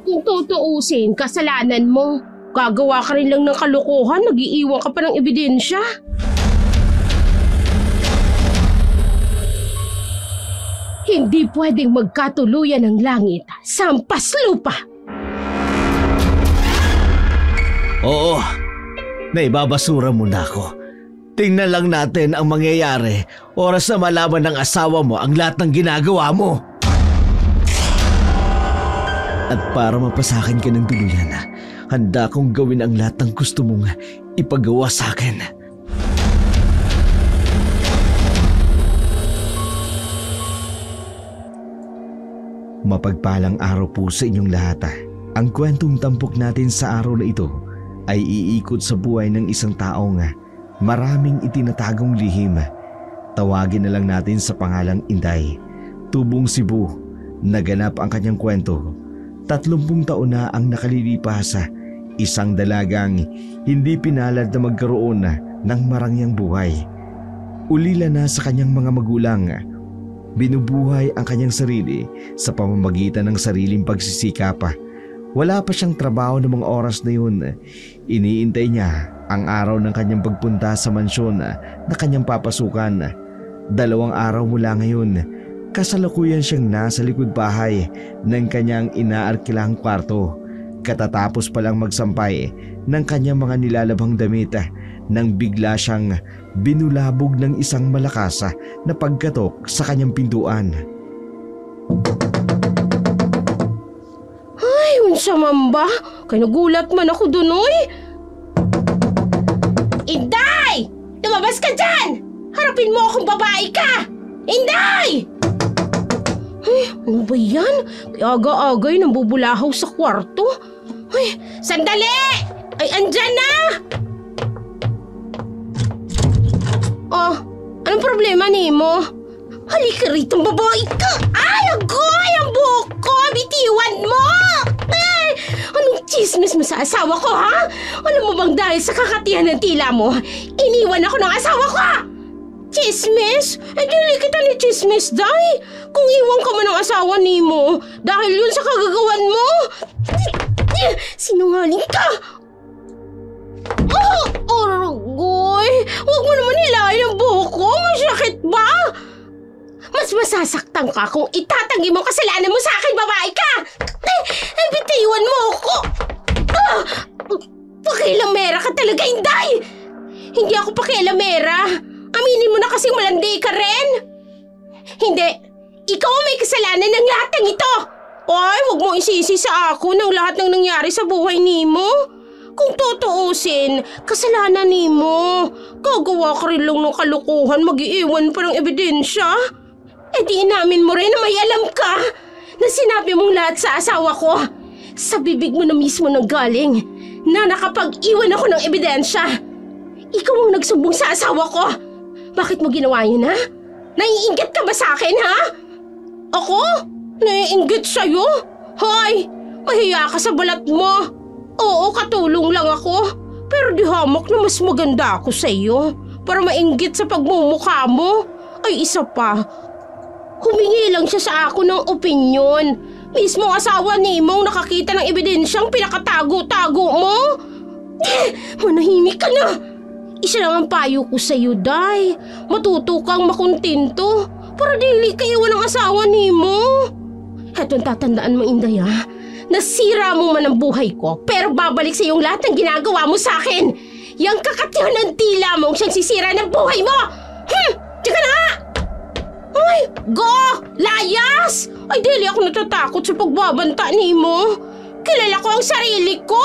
Kung tutuusin, kasalanan mo. Gagawa ka rin lang ng kalokohan, nag-iiwan ka pa ng ebidensya. Hindi pwedeng magkatuluyan ng langit sa hampas lupa. Oo, naibabasura mo na ako. Tingnan lang natin ang mangyayari oras na malaman ng asawa mo ang lahat ng ginagawa mo. At para mapasakin ka ng tuluyan, handa kong gawin ang lahat ng gusto mong ipagawa sa akin. Mapagpalang araw po sa inyong lahat. Ang kwentong tampok natin sa araw na ito ay iikot sa buhay ng isang taong maraming itinatagong lihim. Tawagin na lang natin sa pangalang Inday. Tubong Cebu, naganap ang kanyang kwento. 30 taon na ang nakalilipas. Isang dalagang hindi pinalad na magkaroon ng marangyang buhay. Ulila na sa kanyang mga magulang. Binubuhay ang kanyang sarili sa pamamagitan ng sariling pagsisikap. Wala pa siyang trabaho ng mga oras na yun. Iniintay niya ang araw ng kanyang pagpunta sa mansyon na kanyang papasukan. 2 araw mula ngayon, kasalukuyan siyang nasa likod bahay ng kanyang inaarkilang kwarto. Katatapos palang magsampay ng kanyang mga nilalabhang damit nang bigla siyang binulabog ng isang malakas na pagkatok sa kanyang pintuan. Ay, unsa man ba? Kay nagulat man ako dun, oy. Inday! Lumabas ka dyan! Harapin mo akong babae ka! Inday! Ay, ano ba yan? Aga-agay nang bubulahaw sa kwarto. Ay, sandali! Ay, andyan na! Oh, anong problema nimo? Halika rito, babae ka! Ay, agoy! Ang buhok ko! Bitiwan mo! Ay, anong chismis mo sa asawa ko, ha? Alam mo bang dahil sa kakatihan ng tila mo, iniwan ako ng asawa ko? Chismis? Eh, dili kita ni chismis, day. Kung iwan ka man ng asawa nimo, dahil yun sa kagagawan mo. Sinungaling ka! Oh, Orogoy! Huwag mo naman hilahin ang buhok ko. Masakit ba? Mas masasaktan ka kung itatanggi mo kasalanan mo sa akin, babae ka! Ay, bitiwan mo ako! Pakialamera ka talaga, Inday! Hindi ako pakialamera. Aminin mo na kasing malandi ka rin. Hindi. Ikaw ang may kasalanan ng lahat ng ito. Ay, huwag mo isisi sa ako ng lahat ng nangyari sa buhay nimo. Kung tutuusin, kasalanan nimo. Gagawa ka rin lang ng kalukuhan, mag-iiwan pa ng ebidensya. Eh di inamin mo rin na may alam ka na sinabi mong lahat sa asawa ko. Sa bibig mo na mismo nang galing na nakapag-iwan ako ng ebidensya. Ikaw ang nagsumbong sa asawa ko. Bakit mo ginawa yun, ha? Naiinggit ka ba sa akin, ha? Ako? Naiinggit sa'yo? Hoy, mahiya ka sa balat mo. Oo, katulong lang ako. Pero di hamak na mas maganda ako sa'yo. Para mainggit sa pagmumukha mo. Ay, isa pa. Humingi lang siya sa ako ng opinyon. Mismo asawa ni mong nakakita ng ebidensyang pinakatago-tago mo. Manahimik ka na. Isa lang ang payo ko sa'yo, Day. Matuto kang makuntinto para dili ka iwan ng asawa ni mo. Hetong tatandaan mo, Inday, ha? Nasira mo man ang buhay ko, pero babalik sa iyong lahat ng ginagawa mo sa akin. Yang kakatihan ng tila mong siyang sisira ng buhay mo. Tsaka na nga! Ay, go! Layas! Ay, dili ako natatakot sa pagbabanta ni mo. Kilala ko ang sarili ko.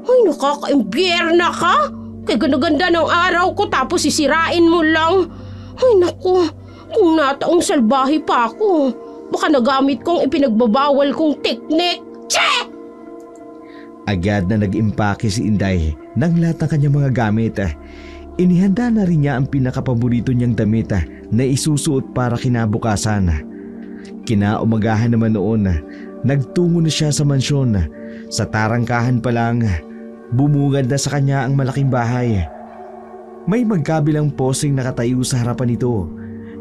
Ay, nakaka-imbyerna ka. Kaya ganda-ganda ng araw ko tapos sisirain mo lang. Ay, naku. Kung nataong salbahe pa ako, baka nagamit kong ipinagbabawal kong teknik. Che! Agad na nag-impake si Inday ng lahat ng kanyang mga gamit. Inihanda na rin niya ang pinakapaborito niyang damit na isusuot para kinabukasan. Kinaumagahan naman noon, nagtungo na siya sa mansyon. Sa tarangkahan pa lang, bumungad na sa kanya ang malaking bahay. May magkabilang posing nakatayo sa harapan nito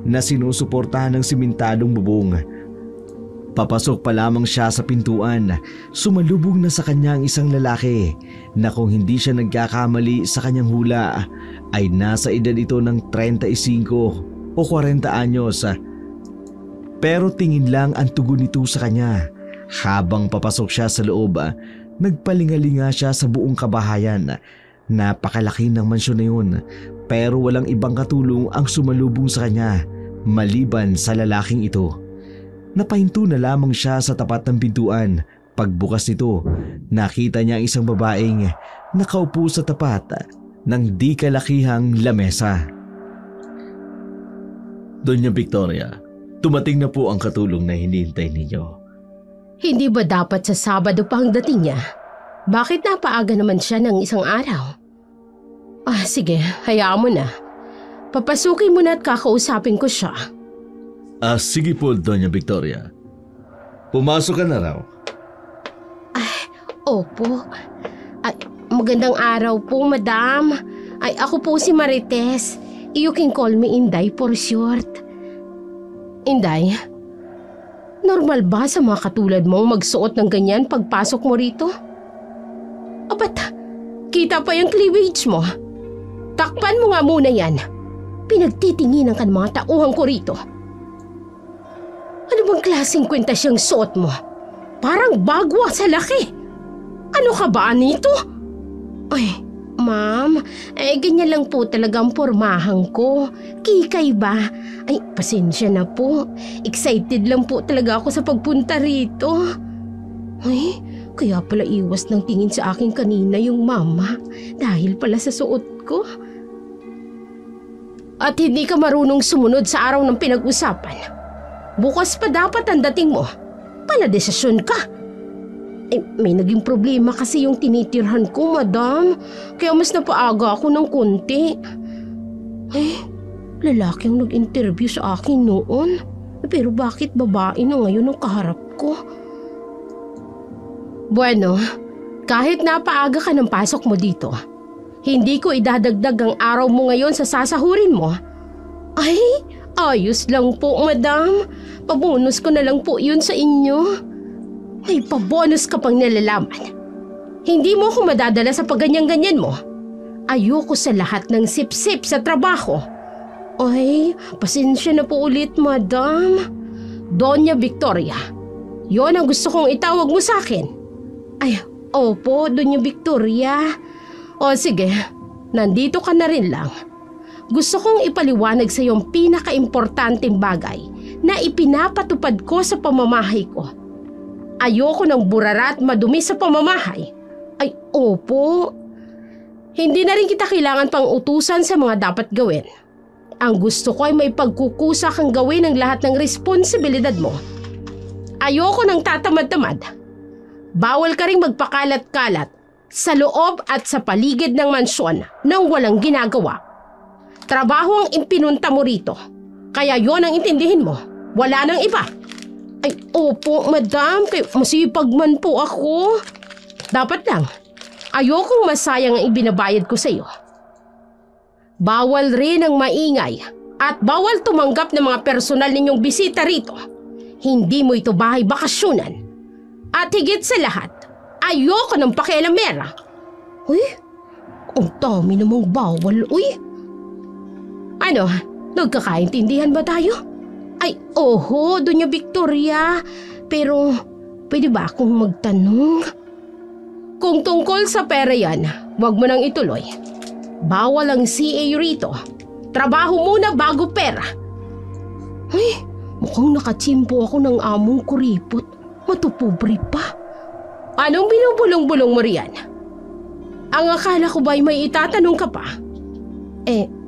na sinusuportahan ng simentadong bubong. Papasok pa lamang siya sa pintuan, sumalubog na sa kanya ang isang lalaki na kung hindi siya nagkakamali sa kanyang hula ay nasa edad ito ng 35 o 40 anyos. Pero tingin lang ang tugon nito sa kanya. Habang papasok siya sa loob, nagpalingalinga siya sa buong kabahayan. Napakalaki ng mansyon na yun, pero walang ibang katulong ang sumalubong sa kanya maliban sa lalaking ito. Napahinto na lamang siya sa tapat ng pintuan. Pagbukas nito, nakita niya ang isang babaeng nakaupo sa tapat ng di kalakihang lamesa. Doña Victoria, tumating na po ang katulong na hinihintay ninyo. Hindi ba dapat sa Sabado pa ang dating niya? Bakit napaaga naman siya ng isang araw? Sige, hayaan mo na. Papasukin mo na at kakausapin ko siya. Sige po, Doña Victoria. Pumasok ka na raw. Opo. Magandang araw po, madam. Ako po si Marites. You can call me Inday for short. Inday, normal ba sa mga katulad mong magsuot ng ganyan pagpasok mo rito? Ba't kita pa yung cleavage mo? Takpan mo nga muna yan. Pinagtitinginan ka ng mga tauhan ko rito. Ano bang klaseng kwenta siyang suot mo? Parang bagwa sa laki. Ano ka ba nito? Ma'am, ganyan lang po talaga ang pormahan ko. Kikay ba? Pasensya na po. Excited lang po talaga ako sa pagpunta rito. Kaya pala iwas ng tingin sa akin kanina yung mama dahil pala sa suot ko. At hindi ka marunong sumunod sa araw ng pinag-usapan. Bukas pa dapat ang dating mo. Paladesisyon ka. May naging problema kasi yung tinitirhan ko, madam. Kaya mas napaaga ako ng konti. Lalaki ang nag-interview sa akin noon. Pero bakit babae na ngayon ang kaharap ko? Bueno, kahit napaaga ka ng pasok mo dito, hindi ko idadagdag ang araw mo ngayon sa sasahurin mo. Ayos lang po, madam. Pabonus ko na lang po yun sa inyo. May pabonus ka pang nalalaman. Hindi mo ako madadala sa pagganyan-ganyan mo. Ayoko sa lahat ng sip-sip sa trabaho. Pasensya na po ulit, madam. Doña Victoria, yon ang gusto kong itawag mo sa akin. Opo, Doña Victoria. Sige, nandito ka na rin lang. Gusto kong ipaliwanag sa iyo ang pinaka-importanteng bagay na ipinapatupad ko sa pamamahay ko. Ayoko ng burara at madumi sa pamamahay. Opo. Hindi na rin kita kailangan pang utusan sa mga dapat gawin. Ang gusto ko ay may pagkukusa kang gawin ang lahat ng responsibilidad mo. Ayoko ng tatamad-tamad. Bawal ka rin magpakalat-kalat sa loob at sa paligid ng mansyon nang walang ginagawa. Trabaho ang impinunta mo rito. Kaya yon ang intindihin mo. Wala nang iba. Opo, madam. Masipag man po ako. Dapat lang. Ayokong masayang ang ibinabayad ko sa iyo. Bawal rin ang maingay at bawal tumanggap ng mga personal ninyong bisita rito. Hindi mo ito bahay bakasyonan. At higit sa lahat, ayoko ng pakialamera. Ang dami namang bawal, Ano, nagkakaintindihan ba tayo? Oho, Doña Victoria. Pero, pwede ba akong magtanong? Kung tungkol sa pera yan, wag mo nang ituloy. Bawal ang CA rito. Trabaho muna bago pera. Mukhang nakatsimpo ako ng among kuripot. Matupobre pa. Anong binubulong-bulong mo riyan? Ang akala ko ba'y may itatanong ka pa?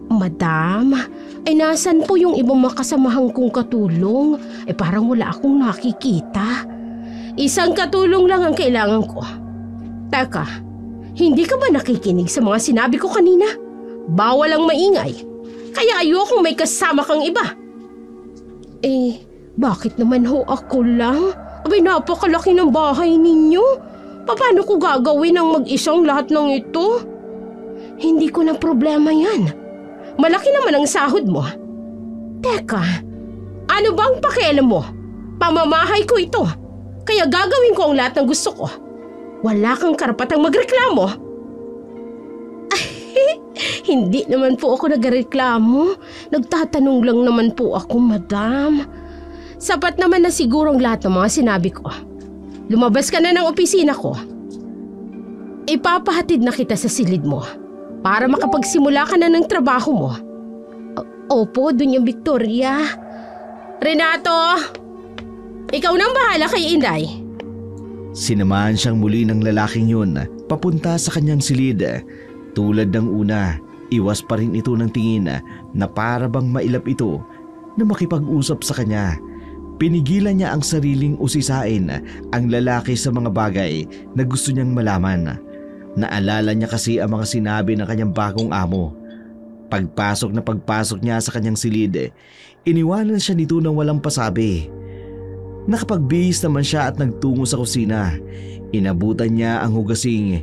Madam, nasan po yung ibang makasamahan kong katulong? Parang wala akong nakikita. Isang katulong lang ang kailangan ko. Teka, hindi ka ba nakikinig sa mga sinabi ko kanina? Bawal ang maingay. Kaya ayokong may kasama kang iba. Bakit naman ho ako lang? Napakalaki ng bahay ninyo. Paano ko gagawin ang mag-isang lahat ng ito? Hindi ko na problema yan. Malaki naman ang sahod mo. Teka, ano bang pakialam mo? Pamamahay ko ito. Kaya gagawin ko ang lahat ng gusto ko. Wala kang karapatang magreklamo. Hindi naman po ako nagreklamo. Nagtatanong lang naman po ako, madam. Sapat naman na siguro ang lahat ng mga sinabi ko. Lumabas ka na ng opisina ko. Ipapahatid na kita sa silid mo para makapagsimula ka na ng trabaho mo. Opo, Doña Victoria. Renato! Ikaw nang bahala kay Inday. Sinamahan siyang muli ng lalaking yun papunta sa kanyang silid. Tulad ng una, iwas pa rin ito ng tingin na para bang mailap ito na makipag-usap sa kanya. Pinigilan niya ang sariling usisain ang lalaki sa mga bagay na gusto niyang malaman. Naalala niya kasi ang mga sinabi ng kanyang bagong amo. Pagpasok niya sa kanyang silid, iniwanan siya nito ng walang pasabi. Nakapagbihis naman siya at nagtungo sa kusina. Inabutan niya ang hugasing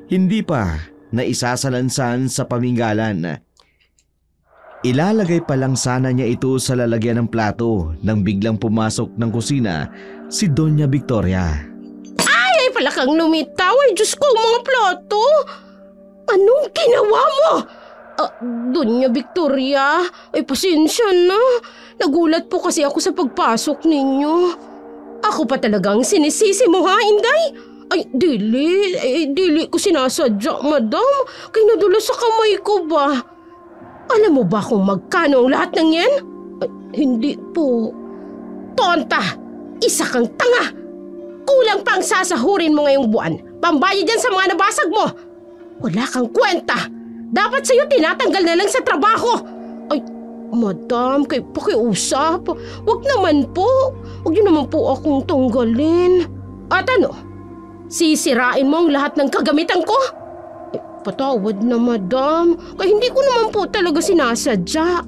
hindi pa na isasalansan sa paminggalan. Ilalagay pa lang sana niya ito sa lalagyan ng plato nang biglang pumasok ng kusina si Doña Victoria. Ay, pala kang lumitaw. Ay, Diyos ko, mga plato. Anong ginawa mo? Doña Victoria, ay pasensya na. Nagulat po kasi ako sa pagpasok ninyo. Ako pa talagang sinisisi mo ha, Inday? Ay, dili ko sinasadya, madam. Kaya nadulas sa kamay ko ba? Alam mo ba kung magkano ang lahat ng yan? Ay, hindi po. Tonta! Isa kang tanga! Kulang pa ang sasahurin mo ngayong buwan. Pambayad yan sa mga nabasag mo. Wala kang kwenta. Dapat sa'yo tinatanggal na lang sa trabaho. Ay, madam, pakiusap. Wag naman po. Wag niyo naman po akong tanggalin. At ano? Sisirain mo ang lahat ng kagamitan ko? Patawad na, madam. Kaya hindi ko naman po talaga sinasadya.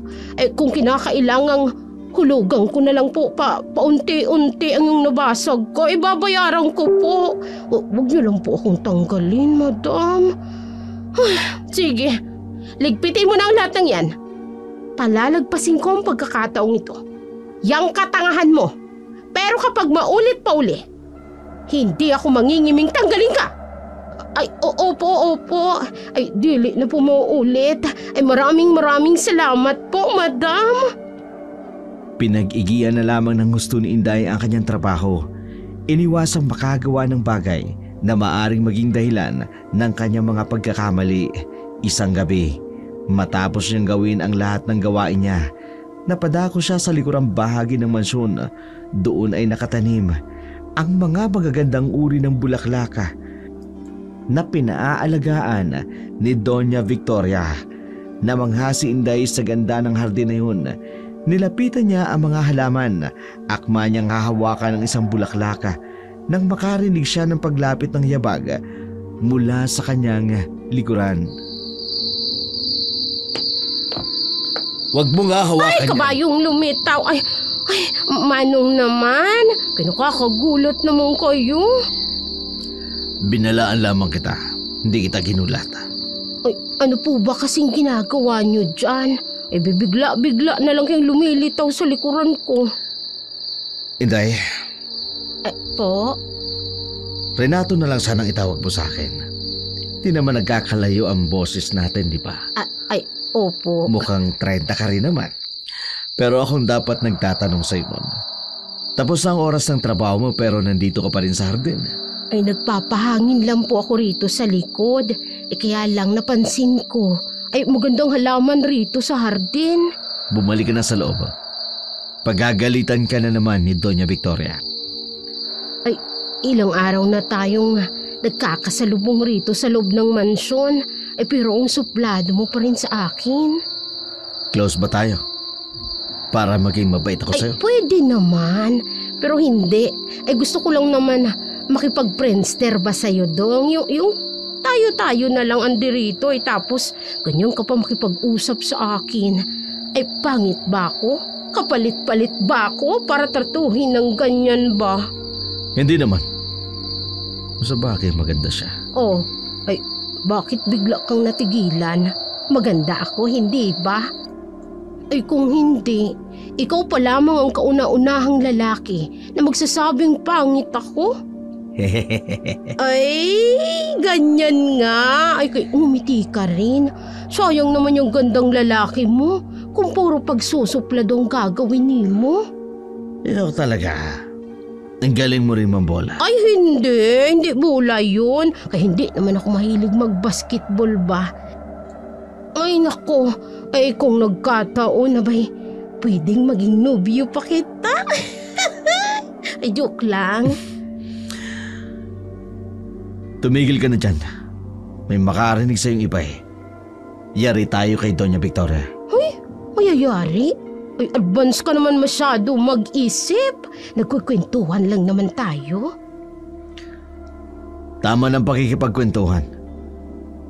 Kung kinakailangang hulugan ko na lang po paunti-unti ang yung nabasag ko, babayaran ko po. Huwag niyo lang po akong tanggalin, madam. Sige, ligpitin mo na ang lahat ng yan. Palalagpasin ko ang pagkakataong ito. Yang katangahan mo. Pero kapag maulit pa uli, hindi ako mangingiming tanggalin ka. Ay, opo. Ay, dili na po mauulit. Ay, maraming salamat po, madam. Pinag-igian na lamang ng gusto ni Inday ang kanyang trabaho. Iniwasang makagawa ng bagay na maaring maging dahilan ng kanyang mga pagkakamali. Isang gabi, matapos niyang gawin ang lahat ng gawain niya, napadako siya sa likurang bahagi ng mansyon. Doon ay nakatanim ang mga magagandang uri ng bulaklaka na pinaalagaan ni Doña Victoria. Namangha si Inday sa ganda ng hardin na yun. Nilapitan niya ang mga halaman. Akma niyang hahawakan ng isang bulaklaka nang makarinig siya ng paglapit ng yabag mula sa kanyang likuran. Huwag mo nga hawakan yan. Ay, kabayong lumitaw. Ay, manong naman. Kinakakagulat naman kayo. Binalaan lamang kita. Hindi kita ginulat. Ay, ano po ba kasing ginagawa niyo dyan? Bibigla-bigla na lang kayong lumilitaw sa likuran ko. Inday. Po? Renato na lang sanang itawag mo sa akin. Di naman nagkakalayo ang boses natin, di ba? Opo. Mukhang 30 ka rin naman. Pero akong dapat nagtatanong sa'yo nun. Tapos na ang oras ng trabaho mo pero nandito ka pa rin sa hardin. Ay, nagpapahangin lang po ako rito sa likod. Kaya lang napansin ko. Ay, magandang halaman rito sa hardin. Bumalik ka na sa loob. Pagagalitan ka na naman ni Doña Victoria. Ay, ilang araw na tayong nagkakasalubong rito sa loob ng mansyon. Pero ang suplado mo pa rin sa akin. Close ba tayo? Para maging mabait ako sa'yo? Pwede naman. Pero hindi. Gusto ko lang naman makipag-friendster ba sa'yo, Dong? Yung tayo-tayo na lang andirito. Tapos ganyan ka pa makipag-usap sa akin. Pangit ba ako? Kapalit-palit ba ako para tratuhin ng ganyan ba? Hindi naman. Sa bagay maganda siya. Bakit bigla kang natigilan? Maganda ako, hindi ba? Ay kung hindi, ikaw pa lamang ang kauna-unahang lalaki na magsasabing pangit ako. Ay, ganyan nga. Ay, kay umiti ka rin. Sayang naman yung gandang lalaki mo kung puro pagsusupladong gagawin mo. Ikaw talaga. Ang galing mo rin mambola. Ay, hindi bola yun. Kaya hindi naman ako mahilig mag-basketball ba. Ay, nako. Ay, kung nagkataon na ba'y pwedeng maging nobyo pa kita. Ay, joke lang. Tumigil ka na dyan. May makarinig sa'yong iba eh. Yari tayo kay Doña Victoria. Ay, mayayari? Ay, advance ka naman masyado mag-isip. Nagkukwentuhan lang naman tayo. Tama ng pakikipagkwentuhan.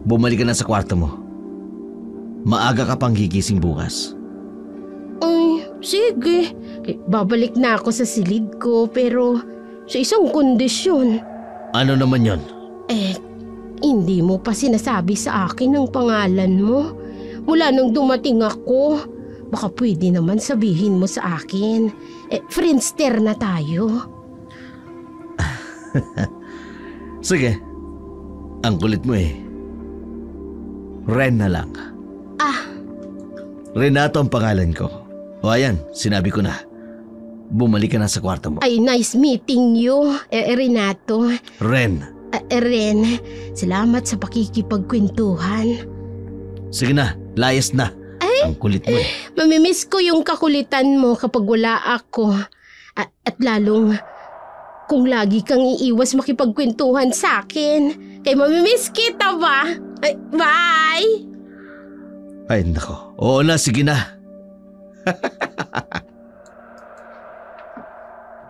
Bumalik ka na sa kwarto mo. Maaga ka pang gigising bukas. Ay, sige. Babalik na ako sa silid ko pero sa isang kondisyon. Ano naman yon? Hindi mo pa sinasabi sa akin ang pangalan mo. Mula nang dumating ako, baka pwede naman sabihin mo sa akin. Friendster na tayo. Sige. Ang kulit mo eh. Ren na lang. Renato ang pangalan ko. O ayan, sinabi ko na. Bumalik ka na sa kwarto mo. Ay, nice meeting you, Renato. Ren. Ren, salamat sa pakikipagkwentuhan. Sige na, layas na. Ang kulit mo eh. Mamimiss ko yung kakulitan mo kapag wala ako. At lalong kung lagi kang iiwas makipagkwentuhan sa akin. Kaya mamimiss kita ba? Ay, bye! Ay nako, oo na, sige na.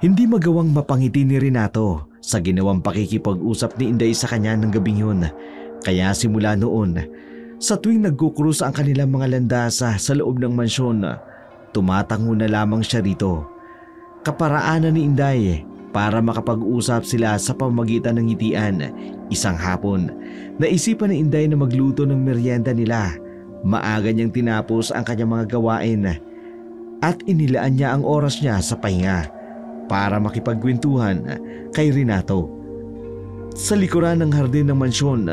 Hindi magawang mapangiti ni Renato sa ginawang pakikipag-usap ni Inday sa kanya ng gabing yun. Kaya simula noon, sa tuwing nagkukrus ang kanilang mga landasa sa loob ng mansyon, tumatango na lamang siya rito. Kaparaanan ni Inday para makapag-usap sila sa pamamagitan ng ngitian. Isang hapon, naisipan ni Inday na magluto ng merienda nila. Maaga niyang tinapos ang kanyang mga gawain at inilaan niya ang oras niya sa pahinga para makipagkwentuhan kay Renato. Sa likuran ng hardin ng mansyon,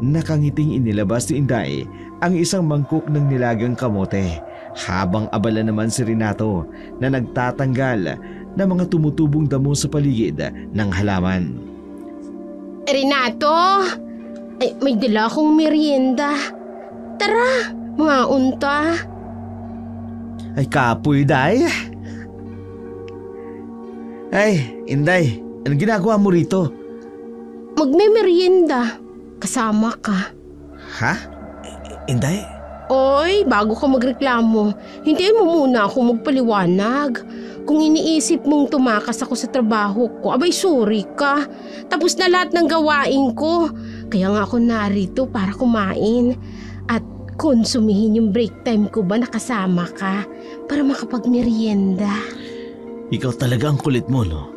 nakangiting inilabas ni Inday ang isang mangkok ng nilagang kamote habang abala naman si Renato na nagtatanggal ng mga tumutubong damo sa paligid ng halaman. Renato, may dala akong merienda. Tara, mga unta. Ay kapoy, Day. Ay, Inday, anong ginagawa mo rito? Magme-merienda. Kasama ka. Ha? Inday? Oy, bago ka magreklamo, hintayin mo muna ako magpaliwanag. Kung iniisip mong tumakas ako sa trabaho ko, abay sorry ka. Tapos na lahat ng gawain ko. Kaya nga ako narito para kumain. At konsumihin yung break time ko ba nakasama ka para makapagmerienda. Ikaw talaga ang kulit mo, no?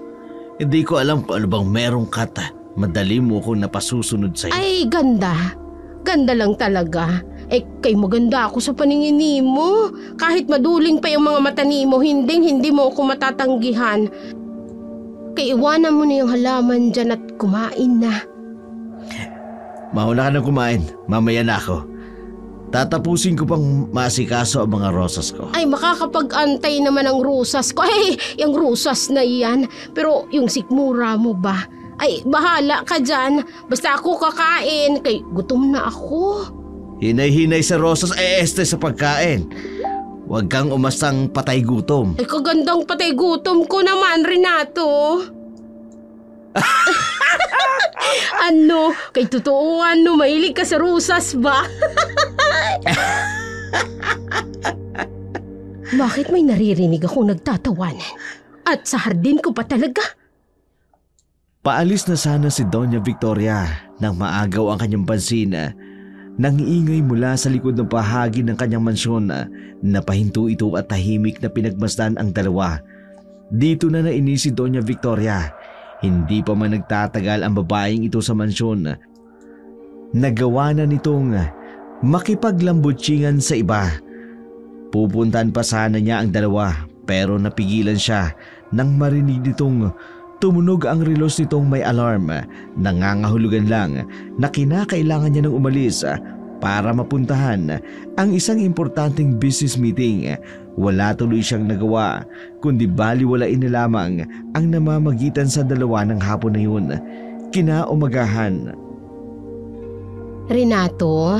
Hindi ko alam kung ano bang merong kata. Madali mo akong napasusunod sa'yo. Ay, ganda. Ganda lang talaga. Kay maganda ako sa paningin mo. Kahit maduling pa yung mga mata mo, hindi mo ako matatanggihan. Kay iwanan mo na yung halaman dyan at kumain na. Mauna ka na kumain. Mamaya na ako. Tatapusin ko pang maasikaso ang mga rosas ko. Ay, makakapag-antay naman ang rosas ko. Ay, yung rosas na yan. Pero yung sikmura mo ba? Ay, bahala ka dyan. Basta ako kakain. Kay gutom na ako. Hinay-hinay sa rosas, este sa pagkain. Huwag kang umastang patay gutom. Ay, kagandang patay gutom ko naman, Renato. Ano? Kay totoo, mahilig ka sa rosas ba? Bakit may naririnig akong nagtatawanan? At sa hardin ko pa talaga? Paalis na sana si Doña Victoria nang maagaw ang kanyang pansin. Nang ingay mula sa likod ng bahagi ng kanyang mansyon, napahinto ito at tahimik na pinagmasdan ang dalawa. Dito na nainis si Doña Victoria. Hindi pa man nagtatagal ang babaeng ito sa mansyon. Nagawa na nitong makipaglambutsingan sa iba. Pupuntahan pa sana niya ang dalawa pero napigilan siya nang marinig nitong tumunog ang relos nitong may alarm. Nangangahulugan lang na kinakailangan niya nang umalis para mapuntahan ang isang importanteng business meeting. Wala tuloy siyang nagawa kundi baliwalain na lamang ang namamagitan sa dalawa ng hapon na yun. Kinaumagahan. Renato,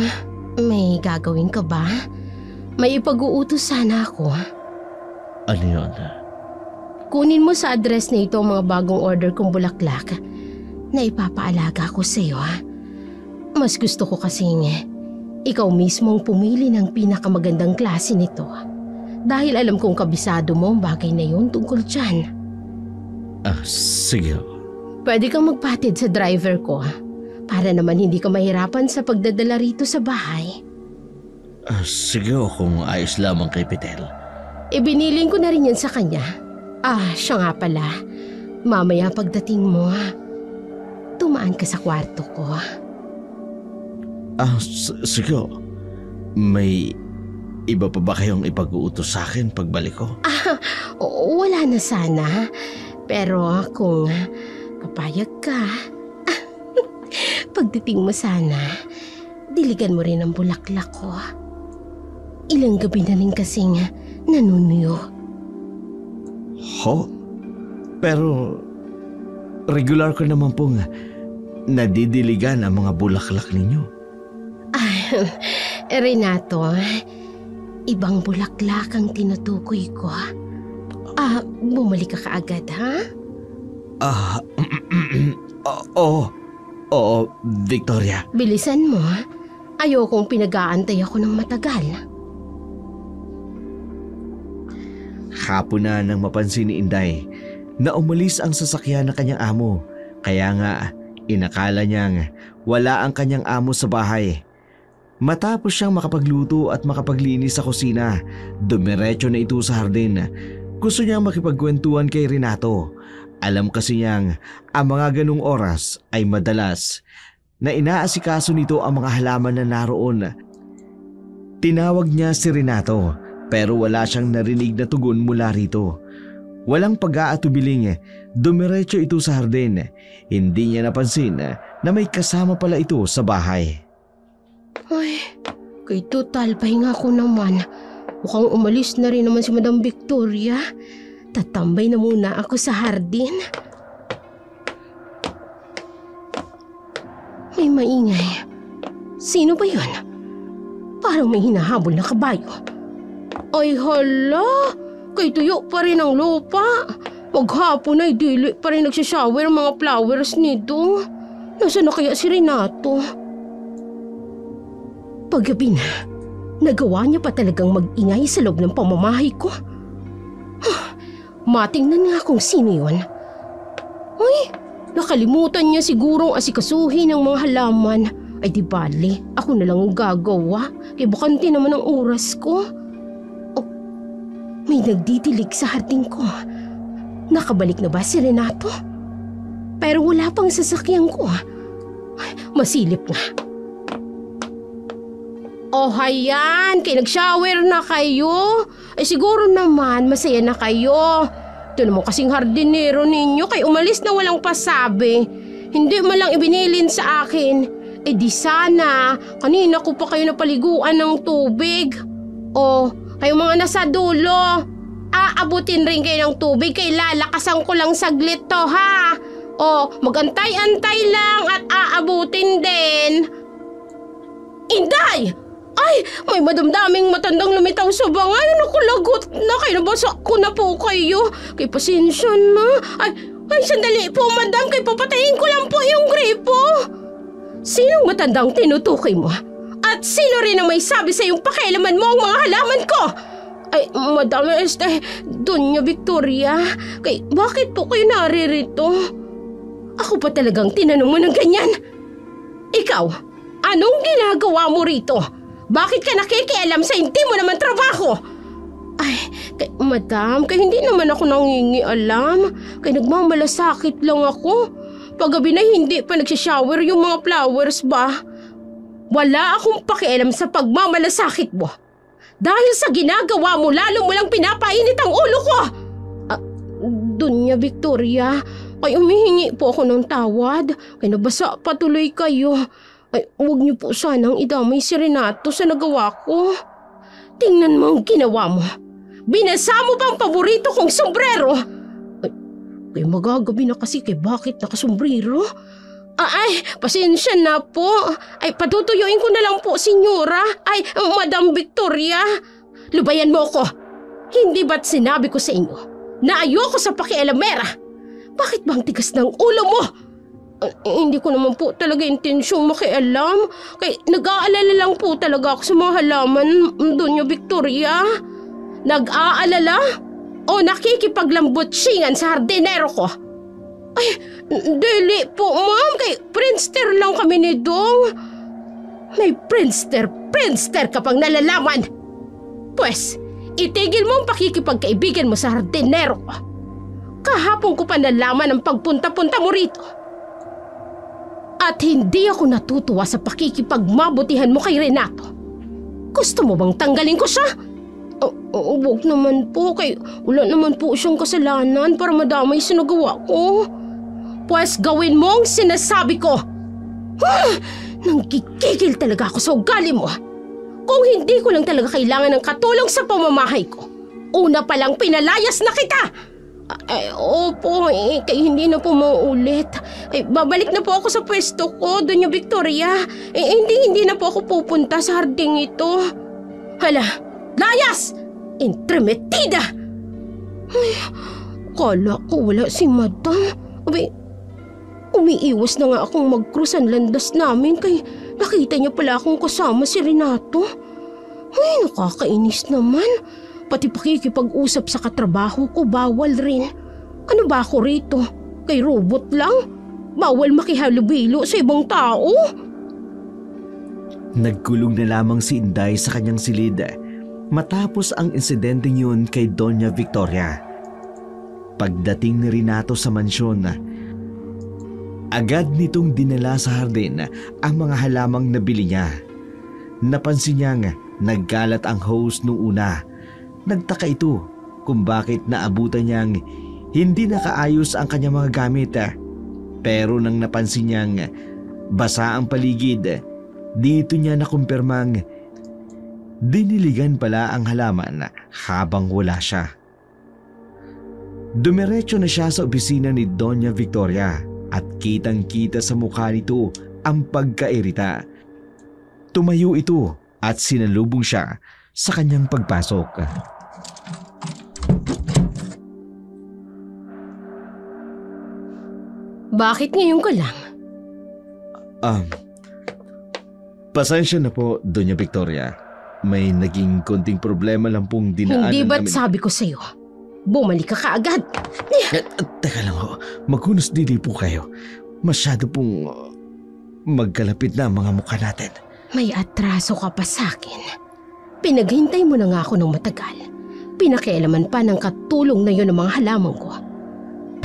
may gagawin ka ba? May ipag-uutos sana ako. Ano yun? Kunin mo sa address na ito ang mga bagong order kong bulaklak na ipapaalaga ko sa iyo. Mas gusto ko kasing ikaw mismo ang pumili ng pinakamagandang klase nito. Dahil alam kong kabisado mo ang bagay na yun tungkol dyan. Sige. Pwede kang magpatid sa driver ko para naman hindi ka mahirapan sa pagdadala rito sa bahay. Sige kung ayos lamang kay Pitel. Ibiniling ko na rin yan sa kanya. Siya nga pala. Mamaya pagdating mo, tumaan ka sa kwarto ko. Sige. May iba pa ba kayong ipag-uutos sa akin pagbalik ko? Wala na sana. Pero kung papayag ka, pagdating mo sana, diligan mo rin ang bulaklak ko. Ilang gabi na rin kasing nanunuyo. Ho? Pero regular ko naman pong nadidiligan ang mga bulaklak ninyo. Renato, ibang bulaklak ang tinutukoy ko. Bumalik ka kaagad, ha? Oo, Victoria. Bilisan mo, ayokong pinag-aantay ako ng matagal. Hapon na nang mapansin ni Inday na umalis ang sasakyan ng kanyang amo. Kaya nga, inakala niyang wala ang kanyang amo sa bahay. Matapos siyang makapagluto at makapaglinis sa kusina, dumiretso na ito sa hardin. Gusto niyang makipagkwentuhan kay Renato. Alam kasi niyang ang mga ganung oras ay madalas na inaasikaso nito ang mga halaman na naroon. Tinawag niya si Renato pero wala siyang narinig na tugon mula rito. Walang pag-aatubiling, dumiretso ito sa hardin. Hindi niya napansin na may kasama pala ito sa bahay. Ay, kay total pahinga ko naman. Mukhang umalis na rin naman si Madam Victoria. Tatambay na muna ako sa hardin. May maingay. Sino ba yun? Parang may hinahabol na kabayo. Ay hala, kay tuyo pa rin ang lupa. Maghapon ay dili pa rin nagsashower ang mga flowers nito. Nasaan na kaya si Renato? Paggabi na, nagawa niya pa talagang mag-ingay sa loob ng pamamahay ko. Matingnan nga kung sino yun. Ay, nakalimutan niya sigurong asikasuhin ng mga halaman. Ay di bale, ako na lang ang gagawa. Kaya bakante naman ang oras ko. Oh, may nagdidilig sa hardin ko. Nakabalik na ba si Renato? Pero wala pang sasakyan ko. Ay, masilip na. Oh, hayan. Kaya nag-shower na kayo. Ay siguro naman masaya na kayo. Ito naman kasing hardinero ninyo kay umalis na walang pasabi. Hindi man lang ibinilin sa akin. Eh di sana, kanina ko pa kayo napaliguan ng tubig. Oh, kayo mga nasa dulo. Aabutin rin kayo ng tubig kay lalakasan ko lang saglit to ha. Oh, magantay-antay lang at aabutin din. Inday! Ay, may madamdaming matandang lumitaw sa bangay. Naku, lagot na. Kaya nabasak ko na po kayo. Kay pasensya na. Ay, sandali po, madam. Kay papatayin ko lang po yung gripo. Sinong matandang tinutukoy mo? At sino rin ang may sabi sa iyong pakialaman mo ang mga halaman ko? Ay, Madam Doña Victoria. Kay, bakit po kayo naririto? Ako pa talagang tinanong mo ng ganyan? Ikaw, anong ginagawa mo rito? Bakit ka nakikialam sa hindi mo naman trabaho? Ay, madam, hindi naman ako nangingialam. Nagmamalasakit lang ako. Paggabi na hindi pa nagsishower yung mga flowers ba? Wala akong pakialam sa pagmamalasakit mo. Dahil sa ginagawa mo, lalo mo lang pinapainit ang ulo ko! Donya Victoria, ay umihingi po ako ng tawad. Kaya nabasa patuloy kayo. Ay, huwag niyo po sanang idamay si Renato sa nagawa ko. Tingnan mo ang ginawa mo. Binasa mo pa ang paborito kong sombrero. Ay, magagabi na kasi kay bakit nakasombrero? Ay, pasensya na po. Ay, patutuyuin ko na lang po, senyora. Ay, Madam Victoria. Lubayan mo ko. Hindi ba't sinabi ko sa inyo na ayoko sa pakialamera? Bakit bang tigas ng ulo mo? Hindi ko naman po talaga intensyong makialam. Kaya nag-aalala lang po talaga ako sa mga halaman, Doña Victoria. Nag-aalala? O nakikipaglambutsingan sa hardinero ko? Ay, dili po, ma'am. Kay Prinster lang kami ni Dong. May Prinster ka pang nalalaman. Pwes, itigil mo ang pakikipagkaibigan mo sa hardinero ko. Kahapon ko pa nalaman ang pagpunta-punta mo rito. At hindi ako natutuwa sa pakikipagmabutihan mo kay Renato. Gusto mo bang tanggalin ko siya? Huwag naman po, kay wala naman po siyang kasalanan para madamay sa nagawa ko. Pues gawin mo ang sinasabi ko. Nanggigigil talaga ako sa ugali mo. Kung hindi ko lang talaga kailangan ng katulong sa pamamahay ko, una pa lang pinalayas na kita. Ay, opo, kaya hindi na po mauulit. Ay, babalik na po ako sa pwesto ko, Doña Victoria. Hindi na po ako pupunta sa harding ito. Hala, layas! Entremetida! Ay, kala ko wala si Madam. Abay, umiiwas na nga akong mag-cruise ang landas namin kay nakita niya pala akong kasama si Renato. Ay, nakakainis naman. Pati pakikipag-usap sa katrabaho ko, bawal rin. Ano ba ako rito? Kay robot lang? Bawal makihalubilo sa ibang tao? Nagkulong na lamang si Inday sa kanyang silid matapos ang insidente yun kay Doña Victoria. Pagdating ni Renato sa mansyon, agad nitong dinala sa hardin ang mga halamang nabili niya. Napansin niyang nagkalat ang hose nung una. Nagtaka ito kung bakit naabutan niyang hindi nakaayos ang kanyang mga gamit. Pero nang napansin niyang basa ang paligid, dito niya nakumpirmang diniligan pala ang halaman habang wala siya. Dumiretso na siya sa opisina ni Doña Victoria at kitang-kita sa mukha nito ang pagkairita. Tumayo ito at sinalubong siya sa kanyang pagpasok. Bakit ngayon ka lang? Pasensya na po, Doña Victoria. May naging konting problema lang pong dinaanan Hindi ba't namin. sabi ko sa'yo, bumalik ka kaagad? Teka lang ho, maghunos dili po kayo. Masyado pong magkalapit na ang mga mukha natin. May atraso ka pa sa'kin. Pinaghintay mo na nga ako ng matagal. Pinakialaman pa ng katulong na yun ng mga halaman ko.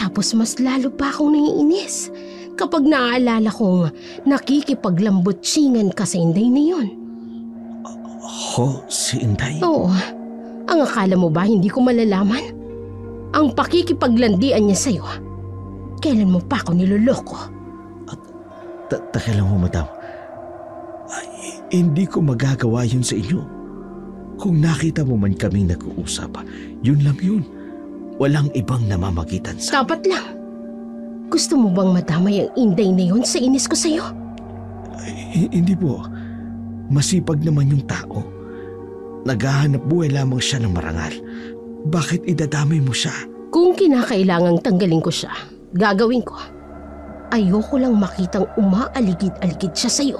Tapos mas lalo pa akong naiinis kapag naaalala kong nakikipaglambutsingan ka sa Inday na yun. Si Inday? Oo. Ang akala mo ba hindi ko malalaman? Ang pakikipaglandian niya sa'yo. Kailan mo pa ako niloloko? Teka lang ho, madam. Hindi ko magagawa yun sa inyo. Kung nakita mo man kaming nag-uusap, yun lang yun. Walang ibang namamagitan sa... Dapat lang. Gusto mo bang madamay ang Inday na yun sa inis ko sa'yo? Hindi po. Masipag naman yung tao. Naghahanap buhay lamang siya ng marangal. Bakit idadamay mo siya? Kung kinakailangang tanggalin ko siya, gagawin ko. Ayoko lang makitang umaaligid-aligid siya sa'yo.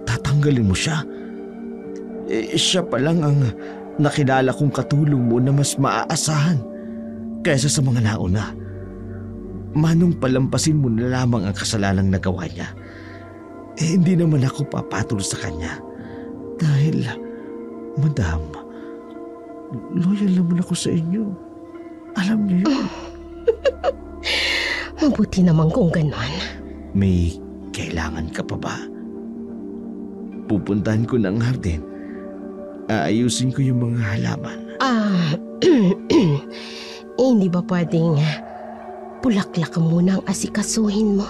Tatanggalin mo siya? Siya pa lang ang nakilala kong katulong mo na mas maaasahan kaysa sa mga nauna. Manong palampasin mo na lamang ang kasalanang nagawa niya. Hindi naman ako papatol sa kanya. Dahil, madam, loyal naman ako sa inyo. Alam niyo yun. Mabuti naman kung ganon. May kailangan ka pa ba? Pupuntahan ko ng hardin. Aayusin ko yung mga halaman. Hindi ba pwedeng bulaklak ka muna ang asikasuhin mo?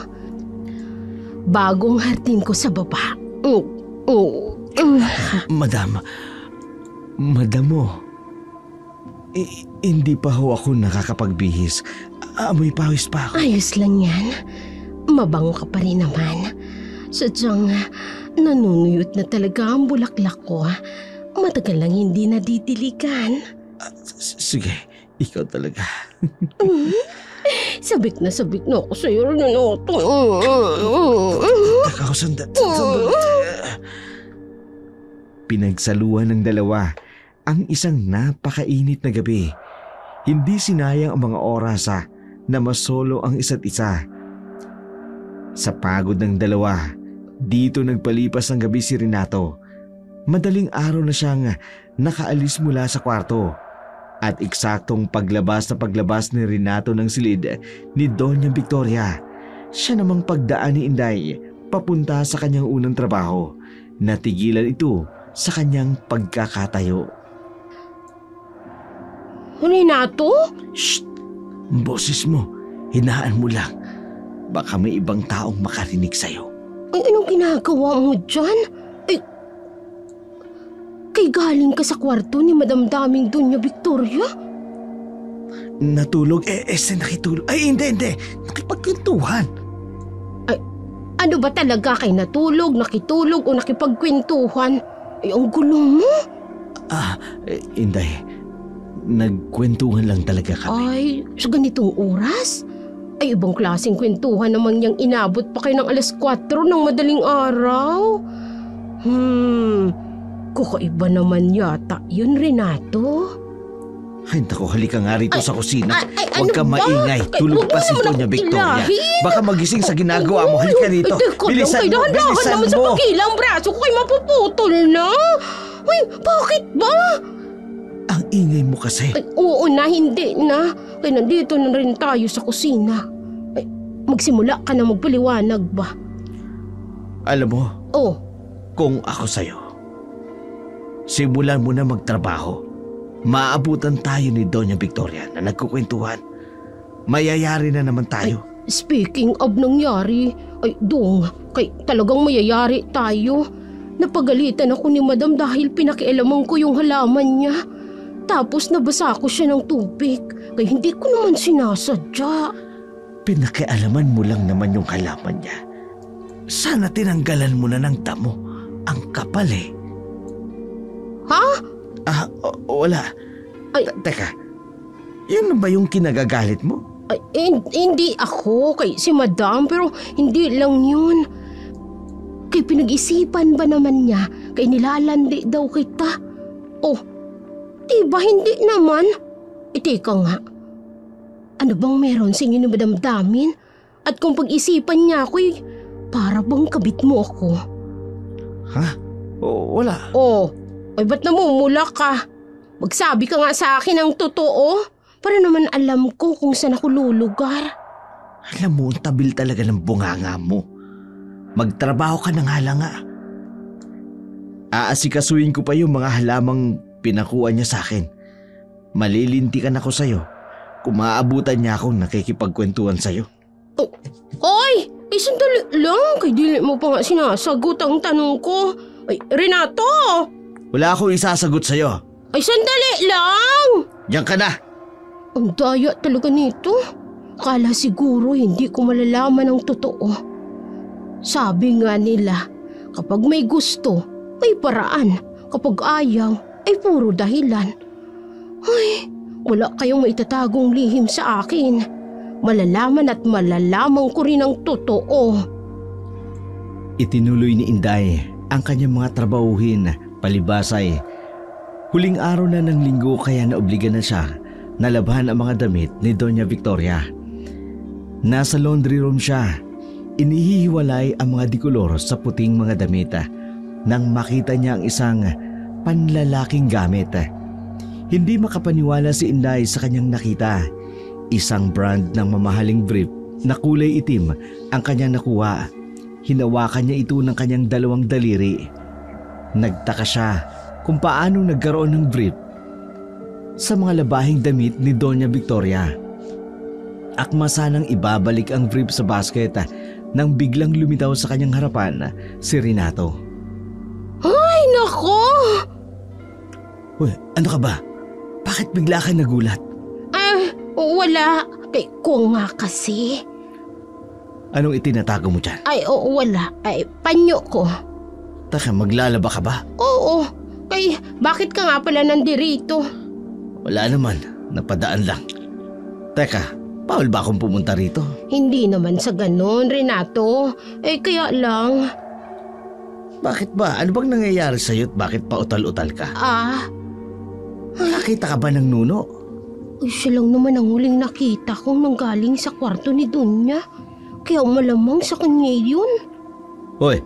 Bagong hardin ko sa baba. Madam mo. Hindi pa ho ako nakakapagbihis. Amoy pawis pa ako. Ayos lang yan. Mabango ka pa rin naman. Sadyang nanunuyot na talaga ang bulaklak ko. Matagal lang hindi nadidiligan. Sige, ikaw talaga. Sabik na ako sa'yo, Renato. Taka ko sandali. Pinagsaluhan ng dalawa ang isang napakainit na gabi. Hindi sinayang ang mga oras na masolo ang isa't isa. Sa pagod ng dalawa, dito nagpalipas ang gabi si Renato. Madaling araw na siyang nakaalis mula sa kwarto. At eksaktong paglabas ni Renato ng silid ni Doña Victoria, siya namang pagdaan ni Inday papunta sa kanyang unang trabaho. Natigilan ito sa kanyang pagkakatayo. Renato? Shh! Boses mo, hinaan mo lang. Baka may ibang taong makarinig sa'yo. Ay, anong ginagawa mo dyan? Kay galing ka sa kwarto ni Madam Daming Doña Victoria? Natulog? Nakitulog. Ay, hindi. Nakipagkwentuhan. Ay, ano ba talaga kay natulog, nakitulog o nakipagkwentuhan? Ay, ang gulo mo. Inday. Nagkwentuhan lang talaga kami. Ay, sa ganitong oras? Ay, ibang klaseng kwentuhan naman niyang inabot pa kayo ng 4:00 ng madaling araw. Kakaiba naman yata yun, Renato. Ay, naku, halika nga rito sa kusina. Huwag ano kang ba? maingay. Tulog pa si Doña Victoria. Baka magising sa ginagawa mo. Halika rito. Bilisan mo, bilisan naman sa mo. pagilang braso ko kayo mapuputol na. Ay, bakit ba? Ang ingay mo kasi. Ay, oo na, hindi na. Kaya nandito na rin tayo sa kusina. Ay, magsimula ka na magpaliwanag ba? Alam mo, Oh, kung ako sa'yo, simulan mo na magtrabaho. Maabutan tayo ni Doña Victoria na nagkukwentuhan. Mayayari na naman tayo. speaking of nangyari, ay dong, kay talagang mayayari tayo. Napagalitan ako ni Madam dahil pinakialaman ko yung halaman niya. Tapos nabasa ko siya ng tubig, kaya hindi ko naman sinasadya. Pinakialaman mo lang naman yung halaman niya. Sana tinanggalan mo na ng damo. Ang kapal eh. Ha? Wala. Ay. Teka, yun na ba yung kinagagalit mo? Ay, hindi ako, kay si Madam, pero hindi lang yun. Kay pinag-isipan ba naman niya, kay nilalandi daw kita. Oh, diba hindi naman? Teka nga, ano bang meron sa inyo ni Madam Damin? At kung pag-isipan niya ako, para bang kabit mo ako? Ha? Wala. Oh, ay ba't namumula ka? Magsabi ka nga sa akin ng totoo, para naman alam ko kung saan ako lulugar. Alam mo, ang tabil talaga ng bunganga mo. Magtrabaho ka na nga lang nga. Aasikasuin ko pa yung mga halamang pinakuha niya sa akin. Malilintikan ako sa'yo kung maaabutan niya akong nakikipagkwentuhan sa'yo. Oh, hoy! Sandali lang, kay dili mo pa nga sinasagot ang tanong ko. Ay, Renato! Wala akong isasagot sa'yo. Ay, sandali lang! Diyan ka na! Ang daya talaga nito. Kala siguro hindi ko malalaman ang totoo. Sabi nga nila, kapag may gusto, may paraan. Kapag ayaw, ay puro dahilan. Ay, wala kayong maitatagong lihim sa akin. Malalaman at malalaman ko rin ang totoo. Itinuloy ni Inday ang kanyang mga trabahuhin palibasay. Huling araw na ng linggo kaya naobligan na siya na labhan ang mga damit ni Doña Victoria. Nasa laundry room siya. Inihihiwalay ang mga dikolor sa puting mga damit nang makita niya ang isang panlalaking gamit. Hindi makapaniwala si Inday sa kanyang nakita. Isang brand ng mamahaling brief na kulay itim ang kanyang nakuha. Hinawakan niya ito ng kanyang 2 daliri. Nagtaka siya kung paano nagkaroon ng brief sa mga labahing damit ni Doña Victoria. Akma sanang ibabalik ang brief sa basket nang biglang lumitaw sa kanyang harapan si Renato. Ay, nako! Uy, ano ka ba? Bakit bigla ka nagulat? Wala. Kay ko nga kasi. Anong itinatago mo dyan? Ay, wala. Ay, panyo ko. Taka, maglalaba ka ba? Oo. Kay, bakit ka nga pala nandirito? Wala naman, napadaan lang. Teka, bawal ba akong pumunta rito? Hindi naman sa ganon, Renato. Kaya lang. Bakit ba? Ano bang nangyayari sa'yo at bakit pa utal-utal ka? Nakakita ka ba ng nuno? Siya lang naman ang huling nakita kong nanggaling sa kwarto ni Dunya. Kaya malamang sa kanya yun. Hoy,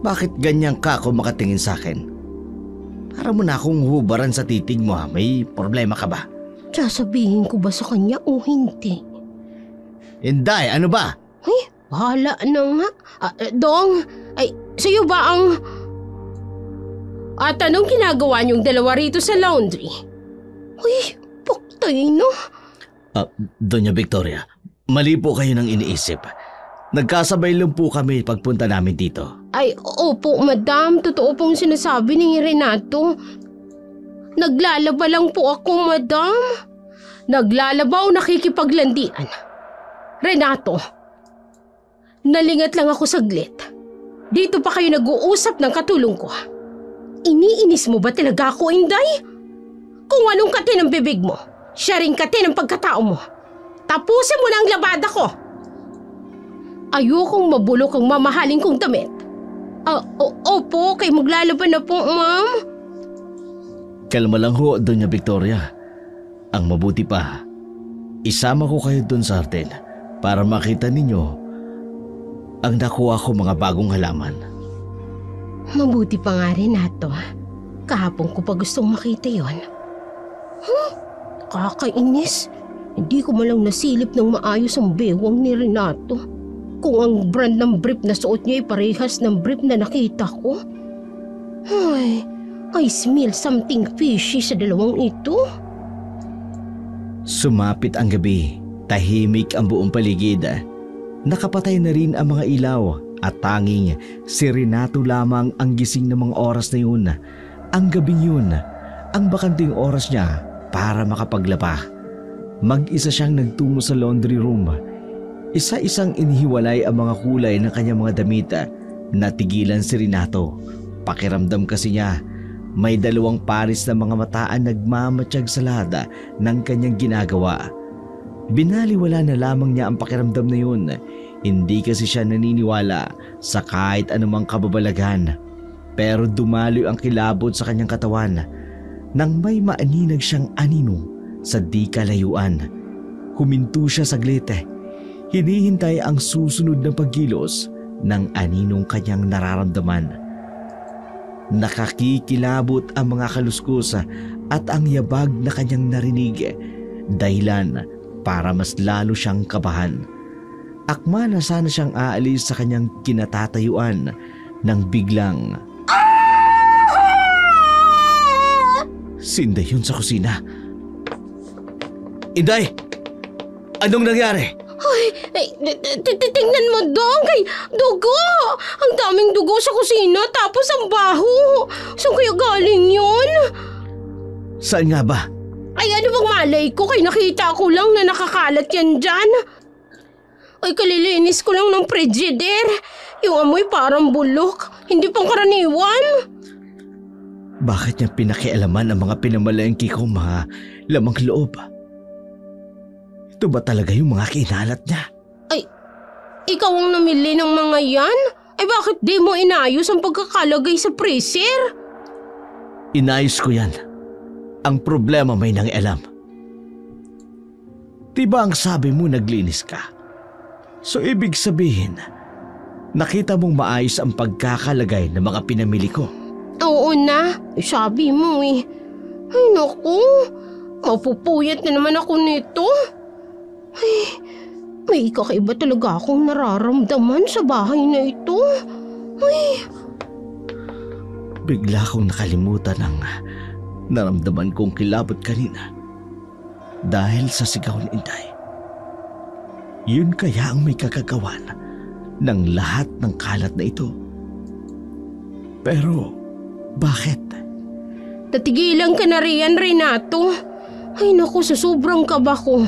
bakit ganyan ka kung makatingin sa akin? Para mo na akong hubaran sa titig mo ha. May problema ka ba? Sasabihin ko ba sa kanya o hindi? Inday, ano ba? Ay, bahala na nga. Dong, ay, sa'yo ba ang... At anong ginagawa niyong dalawa rito sa laundry? Uy, paktay na. Doña Victoria, mali po kayo ng iniisip. Nagkasabay lang po kami pagpunta namin dito. Ay, opo, madam. Totoo pong sinasabi ni Renato. Naglalaba lang po ako, madam. Naglalaba o nakikipaglandian. Renato, nalingat lang ako saglit. Dito pa kayo nag-uusap ng katulong ko. Iniinis mo ba talaga ako, Inday? Kung anong kati ng bibig mo, siya rin kati ng pagkatao mo. Tapusin mo na ang labada ko. Ayokong mabulok ang mamahaling kong damit. Opo, kay maglalaban na po, ma'am. Kalma lang ho, Doña Victoria. Ang mabuti pa, isama ko kayo doon sa artel para makita ninyo ang nakuha ko mga bagong halaman. Mabuti pa nga rin, Renato. Kahapon ko pa gustong makita yon. Kakainis. Hindi ko malang nasilip ng maayos ang bewang ni Renato. Kung ang brand ng brief na suot niya ay parehas ng brief na nakita ko. Ay, I smell something fishy sa dalawang ito. Sumapit ang gabi. Tahimik ang buong paligid. Nakapatay na rin ang mga ilaw at tanging si Renato lamang ang gising ng mga oras na yun. Ang gabing yun, ang bakanting oras niya para makapaglaba. Mag-isa siyang nagtungo sa laundry room. Isa-isang inihiwalay ang mga kulay ng kanyang mga damit. Natigilan si Renato. Pakiramdam kasi niya, may dalawang paris na mga mata ang nagmamatsyag sa lahat ng kanyang ginagawa. Binaliwala na lamang niya ang pakiramdam na yun. Hindi kasi siya naniniwala sa kahit anumang kababalaghan. Pero dumaloy ang kilabot sa kanyang katawan nang may maaninag siyang anino sa di kalayuan. Huminto siya saglit. Hinihintay ang susunod na pagkilos ng aninong kanyang nararamdaman. Nakakikilabot ang mga kaluskos at ang yabag na kanyang narinig, dahilan para mas lalo siyang kabahan. Akma na sana siyang aalis sa kanyang kinatatayuan nang biglang Sinday yun sa kusina. Inday! Anong nangyari? Ay, tingnan mo, Dong. Kay dugo. Ang daming dugo sa kusina tapos ang baho. Saan kaya galing yun? Saan nga ba? Ay, ano bang malay ko? Kay nakita ko lang na nakakalat yan dyan. Ay, kalilinis ko lang ng frigidaire. Yung amoy parang bulok. Hindi pang karaniwan. Bakit niya pinakialaman ang mga pinamalayangki kong mga lamang loob? Ito ba talaga yung mga kinalat niya? Ay, ikaw ang namili ng mga yan? Ay, bakit di mo inayos ang pagkakalagay sa freezer? Inayos ko yan. Ang problema may nangialam. Diba ang sabi mo naglinis ka? So ibig sabihin, nakita mong maayos ang pagkakalagay ng mga pinamili ko. Oo na, sabi mo eh. Ay naku, mapupuyat na naman ako nito. Ay, may kakaiba talaga akong nararamdaman sa bahay na ito. Ay. Bigla kong nakalimutan ang naramdaman kong kilabot kanina dahil sa sigaw ni Inday. Yun kaya ang may kakagawan ng lahat ng kalat na ito. Pero bakit? Tatigilan ka na riyan, Renato. Ay naku, sa sobrang kaba ko.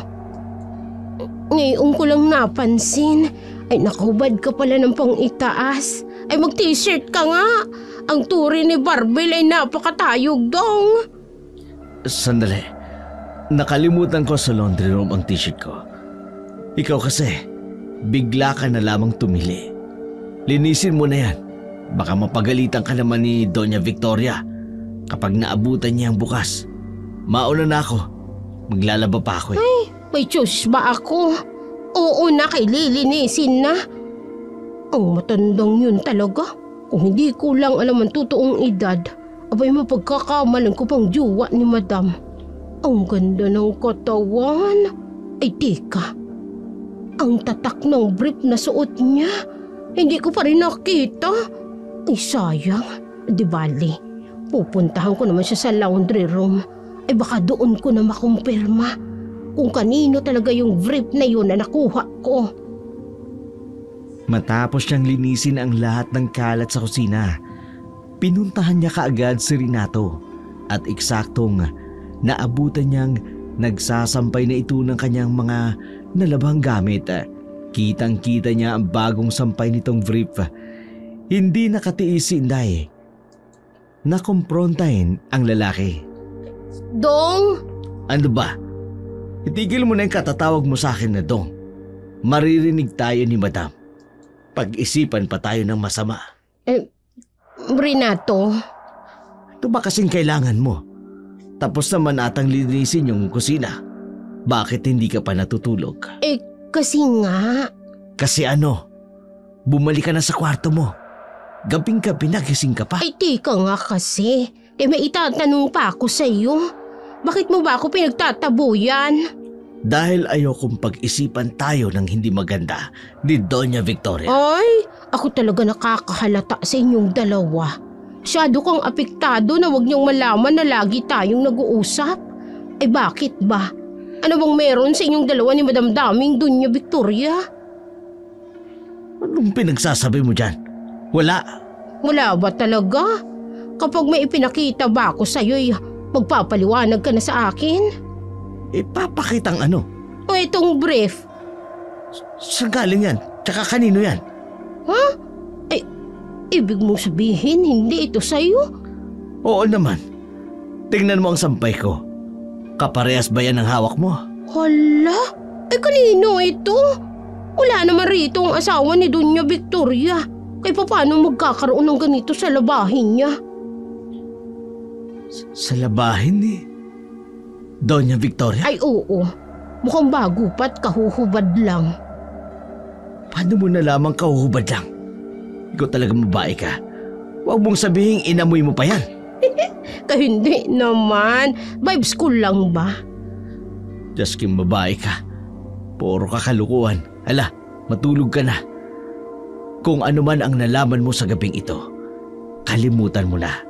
Ngayon ko lang napansin. Ay nakahubad ka pala ng pang-itaas. Ay mag-t-shirt ka nga. Ang turi ni Barbel ay napakatayog dong. Sandali. Nakalimutan ko sa laundry room ang t-shirt ko. Ikaw kasi, bigla ka na lamang tumili. Linisin mo na yan. Baka mapagalitan ka naman ni Doña Victoria kapag naabutan niya ang bukas. Mauna na ako. Maglalaba pa ako eh. Ay, may Diyos ba ako? Oo na, kay lilinisin na. Ang matandang yun talaga. Kung hindi ko lang alam ang totoong edad, abay mapagkakamalan ko pang jowa ni Madam. Ang ganda ng katawan. Ay teka, ang tatak ng brief na suot niya, hindi ko pa rin nakita. Ay sayang, di bali. Pupuntahan ko naman siya sa laundry room. Ay baka doon ko na makumpirma kung kanino talaga yung brief na yun na nakuha ko. Matapos niyang linisin ang lahat ng kalat sa kusina, pinuntahan niya kaagad si Renato at eksaktong naabutan niyang nagsasampay na ito ng kanyang mga nalabang gamit. Kitang-kita niya ang bagong sampay nitong brief. Hindi nakatiis si Inday. Nakumprontahin ang lalaki. Dong! Ano ba? Itigil mo na yung katatawag mo sa akin na Dong. Maririnig tayo ni Madam. Pag-isipan pa tayo ng masama. Renato. Ito ba kasing kailangan mo? Tapos naman atang linisin yung kusina. Bakit hindi ka pa natutulog? Kasi nga. Kasi ano? Bumalik ka na sa kwarto mo. Gabing-gabi nagising ka pa. Ay tika nga kasi. May itatanong pa ako sa iyo. Bakit mo ba ako pinagtatabuyan? Dahil ayokong pag-isipan tayo ng hindi maganda ni Doña Victoria. Ay, ako talaga nakakahalata sa inyong dalawa. Masyado kang apektado na wag niyong malaman na lagi tayong nag-uusap. Ay bakit ba? Ano bang meron sa inyong dalawa ni Madam Daming Doña Victoria? Anong pinagsasabi mo dyan? Wala. Wala ba talaga? Kapag may ipinakita ba ako sa'yo, magpapaliwanag ka na sa akin? Ipapakitang ano? O itong brief? Saan galing yan? Tsaka kanino yan? Ha? Ibig mong sabihin hindi ito sa'yo? Oo naman. Tingnan mo ang sampay ko. Kaparehas ba yan ang hawak mo? Hala? Kanino ito? Wala naman rito ang asawa ni Doña Victoria. Kaya paano magkakaroon ng ganito sa labahin niya? Sa labahin ni Doña Victoria? Ay oo. Mukhang bago pa't kahuhubad lang. Paano mo nalamang kahuhubad lang? Ikaw talagang babae ka. Huwag mong sabihin inamoy mo pa yan. Hindi naman. Vibes ko lang ba? Just kim babae ka. Puro kakalukuhan. Hala, matulog ka na. Kung ano man ang nalaman mo sa gabing ito, kalimutan mo na.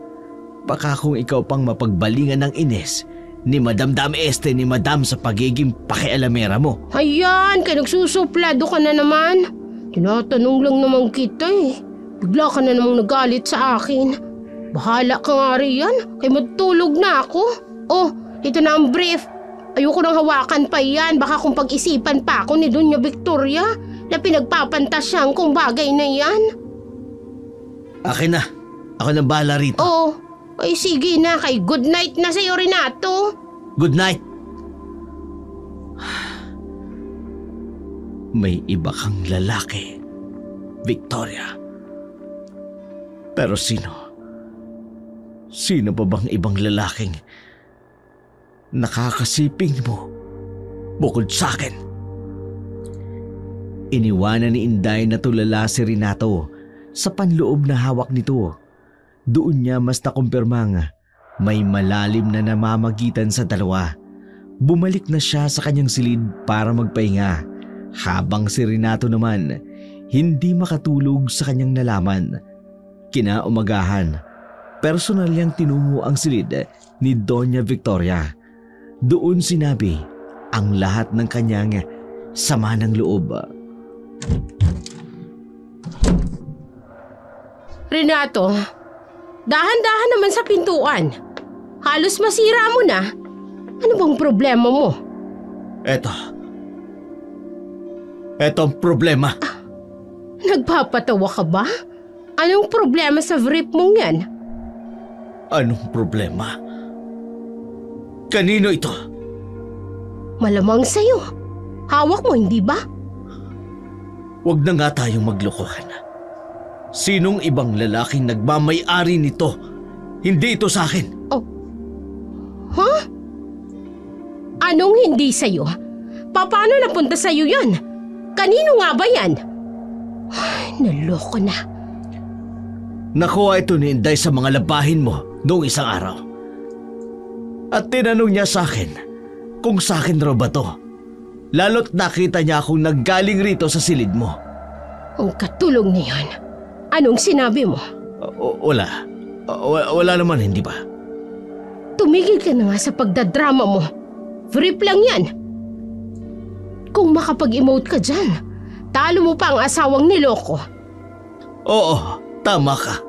Baka kung ikaw pang mapagbalingan ng Ines ni Madam Dame Este ni Madam sa pagiging pakialamera mo. Ayan, kaya nagsusuplado ka na naman. Tinatanong lang naman kita eh. Bigla ka na namang nagalit sa akin. Bahala ka nga riyan, kaya matulog na ako. Oh, ito na ang brief. Ayoko nang hawakan pa yan, baka kung pag-isipan pa ako ni Doña Victoria na pinagpapantasyang kung bagay na yan. Akin na, ako nang bahala rito. Oh, ay sige na, kay good night na sa'yo Renato. Good night. May iba kang lalaki, Victoria. Pero sino? Sino pa bang ibang lalaking nakakasiping mo bukod sa akin? Iniwanan ni Inday na tulala si Renato sa panloob na hawak nito. Doon niya mas nakumpirmang may malalim na namamagitan sa dalawa. Bumalik na siya sa kanyang silid para magpahinga, habang si Renato naman hindi makatulog sa kanyang nalaman. Kinaumagahan, personal niyang tinungo ang silid ni Doña Victoria. Doon sinabi ang lahat ng kanyang sama ng loob. Renato, dahan-dahan naman sa pintuan. Halos masira mo na. Ano bang problema mo? Eto ang problema. Nagpapatawa ka ba? Anong problema sa vrip mong yan? Anong problema? Kanino ito? Malamang sa'yo. Hawak mo, hindi ba? Huwag na nga tayong maglokohan. Sinong ibang lalaking nagmamay-ari nito? Hindi ito sa akin. Oh. Huh? Anong hindi sa'yo? Paano napunta sa'yo yan? Kanino nga ba yan? Ay, naloko na. Nakuha ito ni Inday sa mga labahin mo noong isang araw. At tinanong niya sa akin kung sa akin raw ba to. Lalo't nakita niya akong naggaling rito sa silid mo. Ang katulong na yan. Anong sinabi mo? Wala. Wala naman, hindi ba? Tumigil ka na nga sa pagdadrama mo. Vrip lang yan. Kung makapag-emote ka dyan, talo mo pa ang asawang niloko. Oo, tama ka.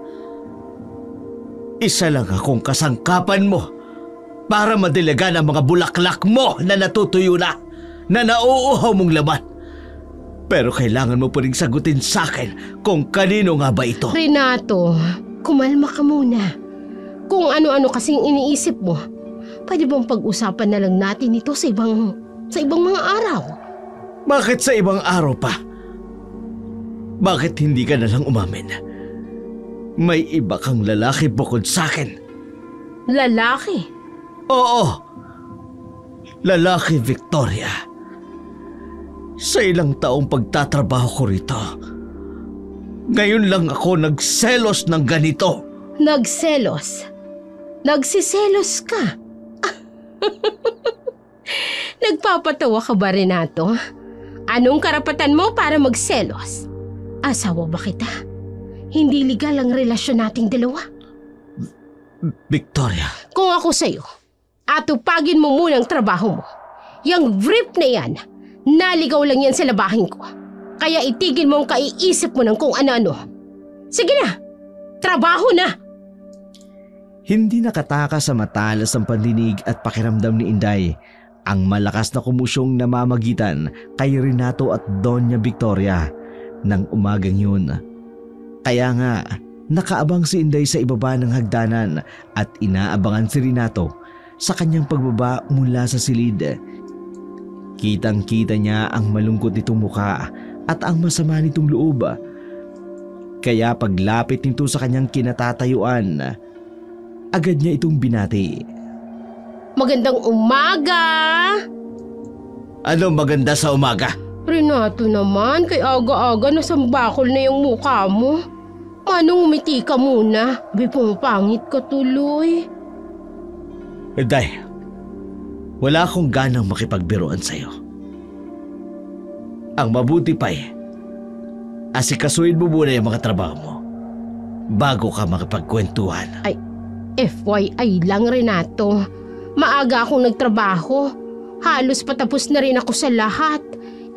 Isa lang akong kasangkapan mo para madiligan ang mga bulaklak mo na natutuyo na nauuhaw mong laman. Pero kailangan mo pa rin sagutin sa akin kung kanino nga ba ito. Renato, kumalma ka muna. Kung ano-ano kasing iniisip mo, pwede bang pag-usapan na lang natin ito sa ibang mga araw? Bakit sa ibang araw pa? Bakit hindi ka na lang umamin? May iba kang lalaki bukod sa akin. Lalaki? Oo. Lalaki, Victoria. Sa ilang taong pagtatrabaho ko rito, ngayon lang ako nagselos ng ganito. Nagselos? Nagsiselos ka? Nagpapatawa ka ba, Renato? Anong karapatan mo para magselos? Asawa ba kita? Hindi legal ang relasyon nating dalawa. Victoria. Kung ako sa'yo, atupagin mo muna ang trabaho mo. Yang vrip na yan, naligaw lang yan sa labahin ko. Kaya itigil mo ang kaiisip mo ng kung ano-ano. Sige na, trabaho na! Hindi nakatakas sa matalas ang pandinig at pakiramdam ni Inday ang malakas na kumusyong namamagitan kay Renato at Doña Victoria ng umagang yun. Kaya nga, nakaabang si Inday sa ibaba ng hagdanan at inaabangan si Renato sa kanyang pagbaba mula sa silid. Kitang-kita niya ang malungkot nitong muka at ang masama nitong loob. Kaya paglapit nito sa kanyang kinatatayuan, agad niya itong binati. Magandang umaga! Ano maganda sa umaga? Renato naman, kay aga-aga nasambakol na yung mukha mo. Manong umiti ka muna, pumapangit ka tuloy. Day, wala akong ganang makipagbiruan sa'yo. Ang mabuti pa asikasuhin mo muna yung mga trabaho mo bago ka makipagkwentuhan. Ay, FYI lang, Renato. Maaga akong nagtrabaho. Halos patapos na rin ako sa lahat.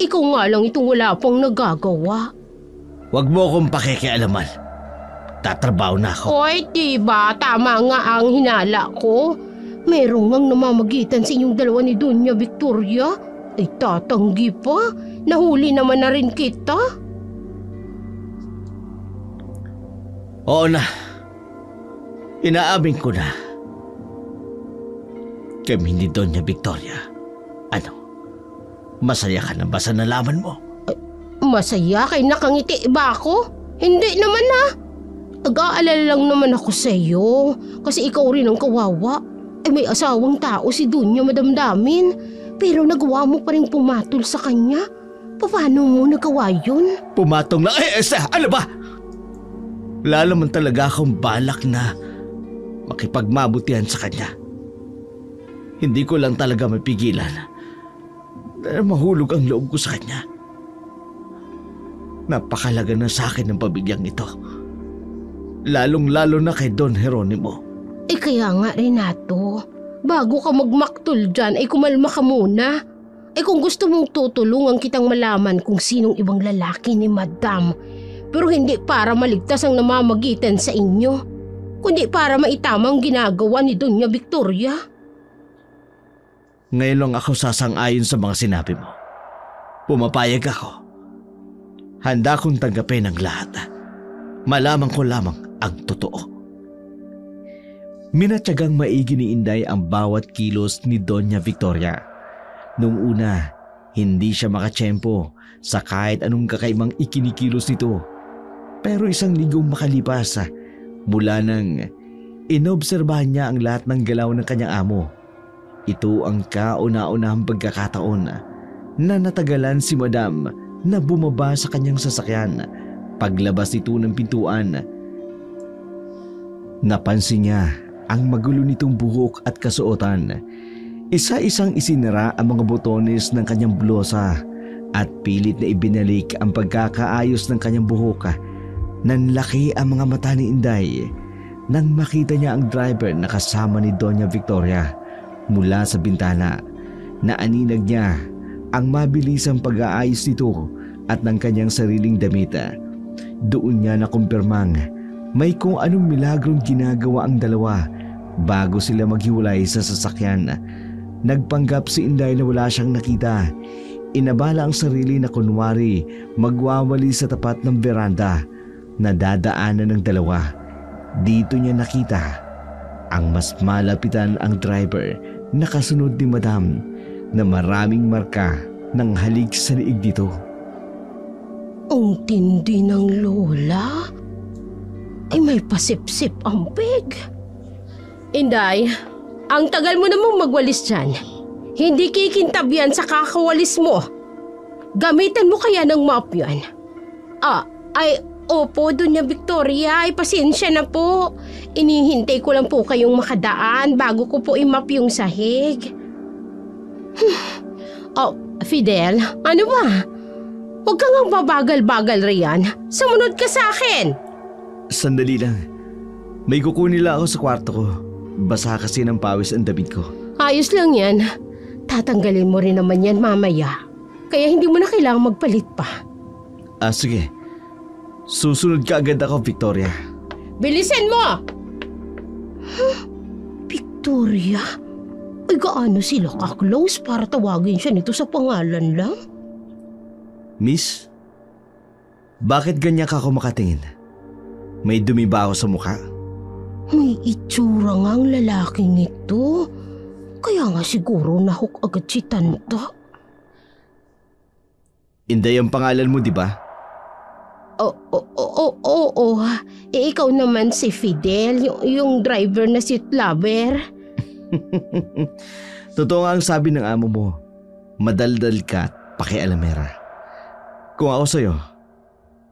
Ikaw nga lang itong wala pang nagagawa. Huwag mo akong pakikialaman. Tatrabaho na ako. Oy, diba? Tama nga ang hinala ko. Merong ngang namamagitan sa inyong dalawa ni Doña Victoria. Ay tatanggi pa. Nahuli naman na rin kita. Oo na. Inaamin ko na. Kami ni Doña Victoria. Ano? Masaya ka na ba sa nalaman mo? Masaya kay nakangiti ba ako? Hindi naman na. Nag-aalala lang naman ako sa iyo. Kasi ikaw rin ang kawawa. May asawang tao si Doña madamdamin. Pero nagawa mo pa rin pumatol sa kanya. Paano mo nagawa yun? Pumatong na? Ano ba? Wala naman talaga akong balak na makipagmabutihan sa kanya. Hindi ko lang talaga mapigilan na mahulog ang loob ko sa kanya. Napakalaga na sa akin ng pabigyang ito. Lalong-lalo na kay Don Jeronimo. Kaya nga, Renato, bago ka magmaktol dyan, kumalma ka muna. Kung gusto mong tutulungan kitang malaman kung sinong ibang lalaki ni Madam, pero hindi para maligtas ang namamagitan sa inyo, kundi para maitamang ginagawa ni Doña Victoria. Ngayon lang ako sasang-ayon sa mga sinabi mo. Pumapayag ako. Handa kong tanggapin ang lahat. Malaman ko lamang ang totoo. Minatyagang maigi ni Inday ang bawat kilos ni Doña Victoria. Nung una, hindi siya makatsyempo sa kahit anong kakaibang ikinikilos nito. Pero isang linggong makalipas, mula nang inobserbahan niya ang lahat ng galaw ng kanyang amo. Ito ang kauna-unahang pagkakataon na natagalan si Madam na bumaba sa kanyang sasakyan. Paglabas nito ng pintuan, napansin niya ang magulo nitong buhok at kasuotan. Isa-isang isinara ang mga botones ng kanyang blusa at pilit na ibinalik ang pagkakaayos ng kanyang buhok. Nanlaki ang mga mata ni Inday nang makita niya ang driver na kasama ni Doña Victoria mula sa bintana. Naaninag niya ang mabilisang pag-aayos nito at ng kanyang sariling damit. Doon niya nakumpirmang may kung anong milagrong ginagawa ang dalawa bago sila maghiwalay sa sasakyan. Nagpanggap si Inday na wala siyang nakita. Inabala ang sarili na kunwari magwawali sa tapat ng veranda na dadaanan ng dalawa. Dito niya nakita ang mas malapitan ang driver na kasunod ni Madam na maraming marka ng halik sa liig dito. Ang tindi ng lola. May pasipsip ang pig. Inday, ang tagal mo namang magwalis dyan. Hindi kikintab yan sa kakawalis mo. Gamitan mo kaya ng mop yan. Opo, Doña Victoria, pasensya na po. Inihintay ko lang po kayong makadaan bago ko po imap yung sahig. Fidel, ano ba? Huwag kang ang babagal-bagal riyan. Sumunod ka sa akin. Sandali lang. May kukunin lang ako sa kwarto ko. Basa kasi ng pawis ang damit ko. Ayos lang yan. Tatanggalin mo rin naman yan mamaya. Kaya hindi mo na kailangang magpalit pa. Sige. Susunod ka agad ako, Victoria. Bilisan mo! Victoria? Gaano sila ka-close para tawagin siya nito sa pangalan lang? Miss, bakit ganyan ka ako makatingin? May dumi ba ako sa mukha? May itsura nga ang lalaking ito. Kaya nga siguro nahook agad si Tanta. Inday ang pangalan mo, di ba? Oo. Ikaw naman si Fidel, yung driver na si Lover. Totoo nga ang sabi ng amo mo. Madaldal ka at pakialamera. Kung ako sa'yo,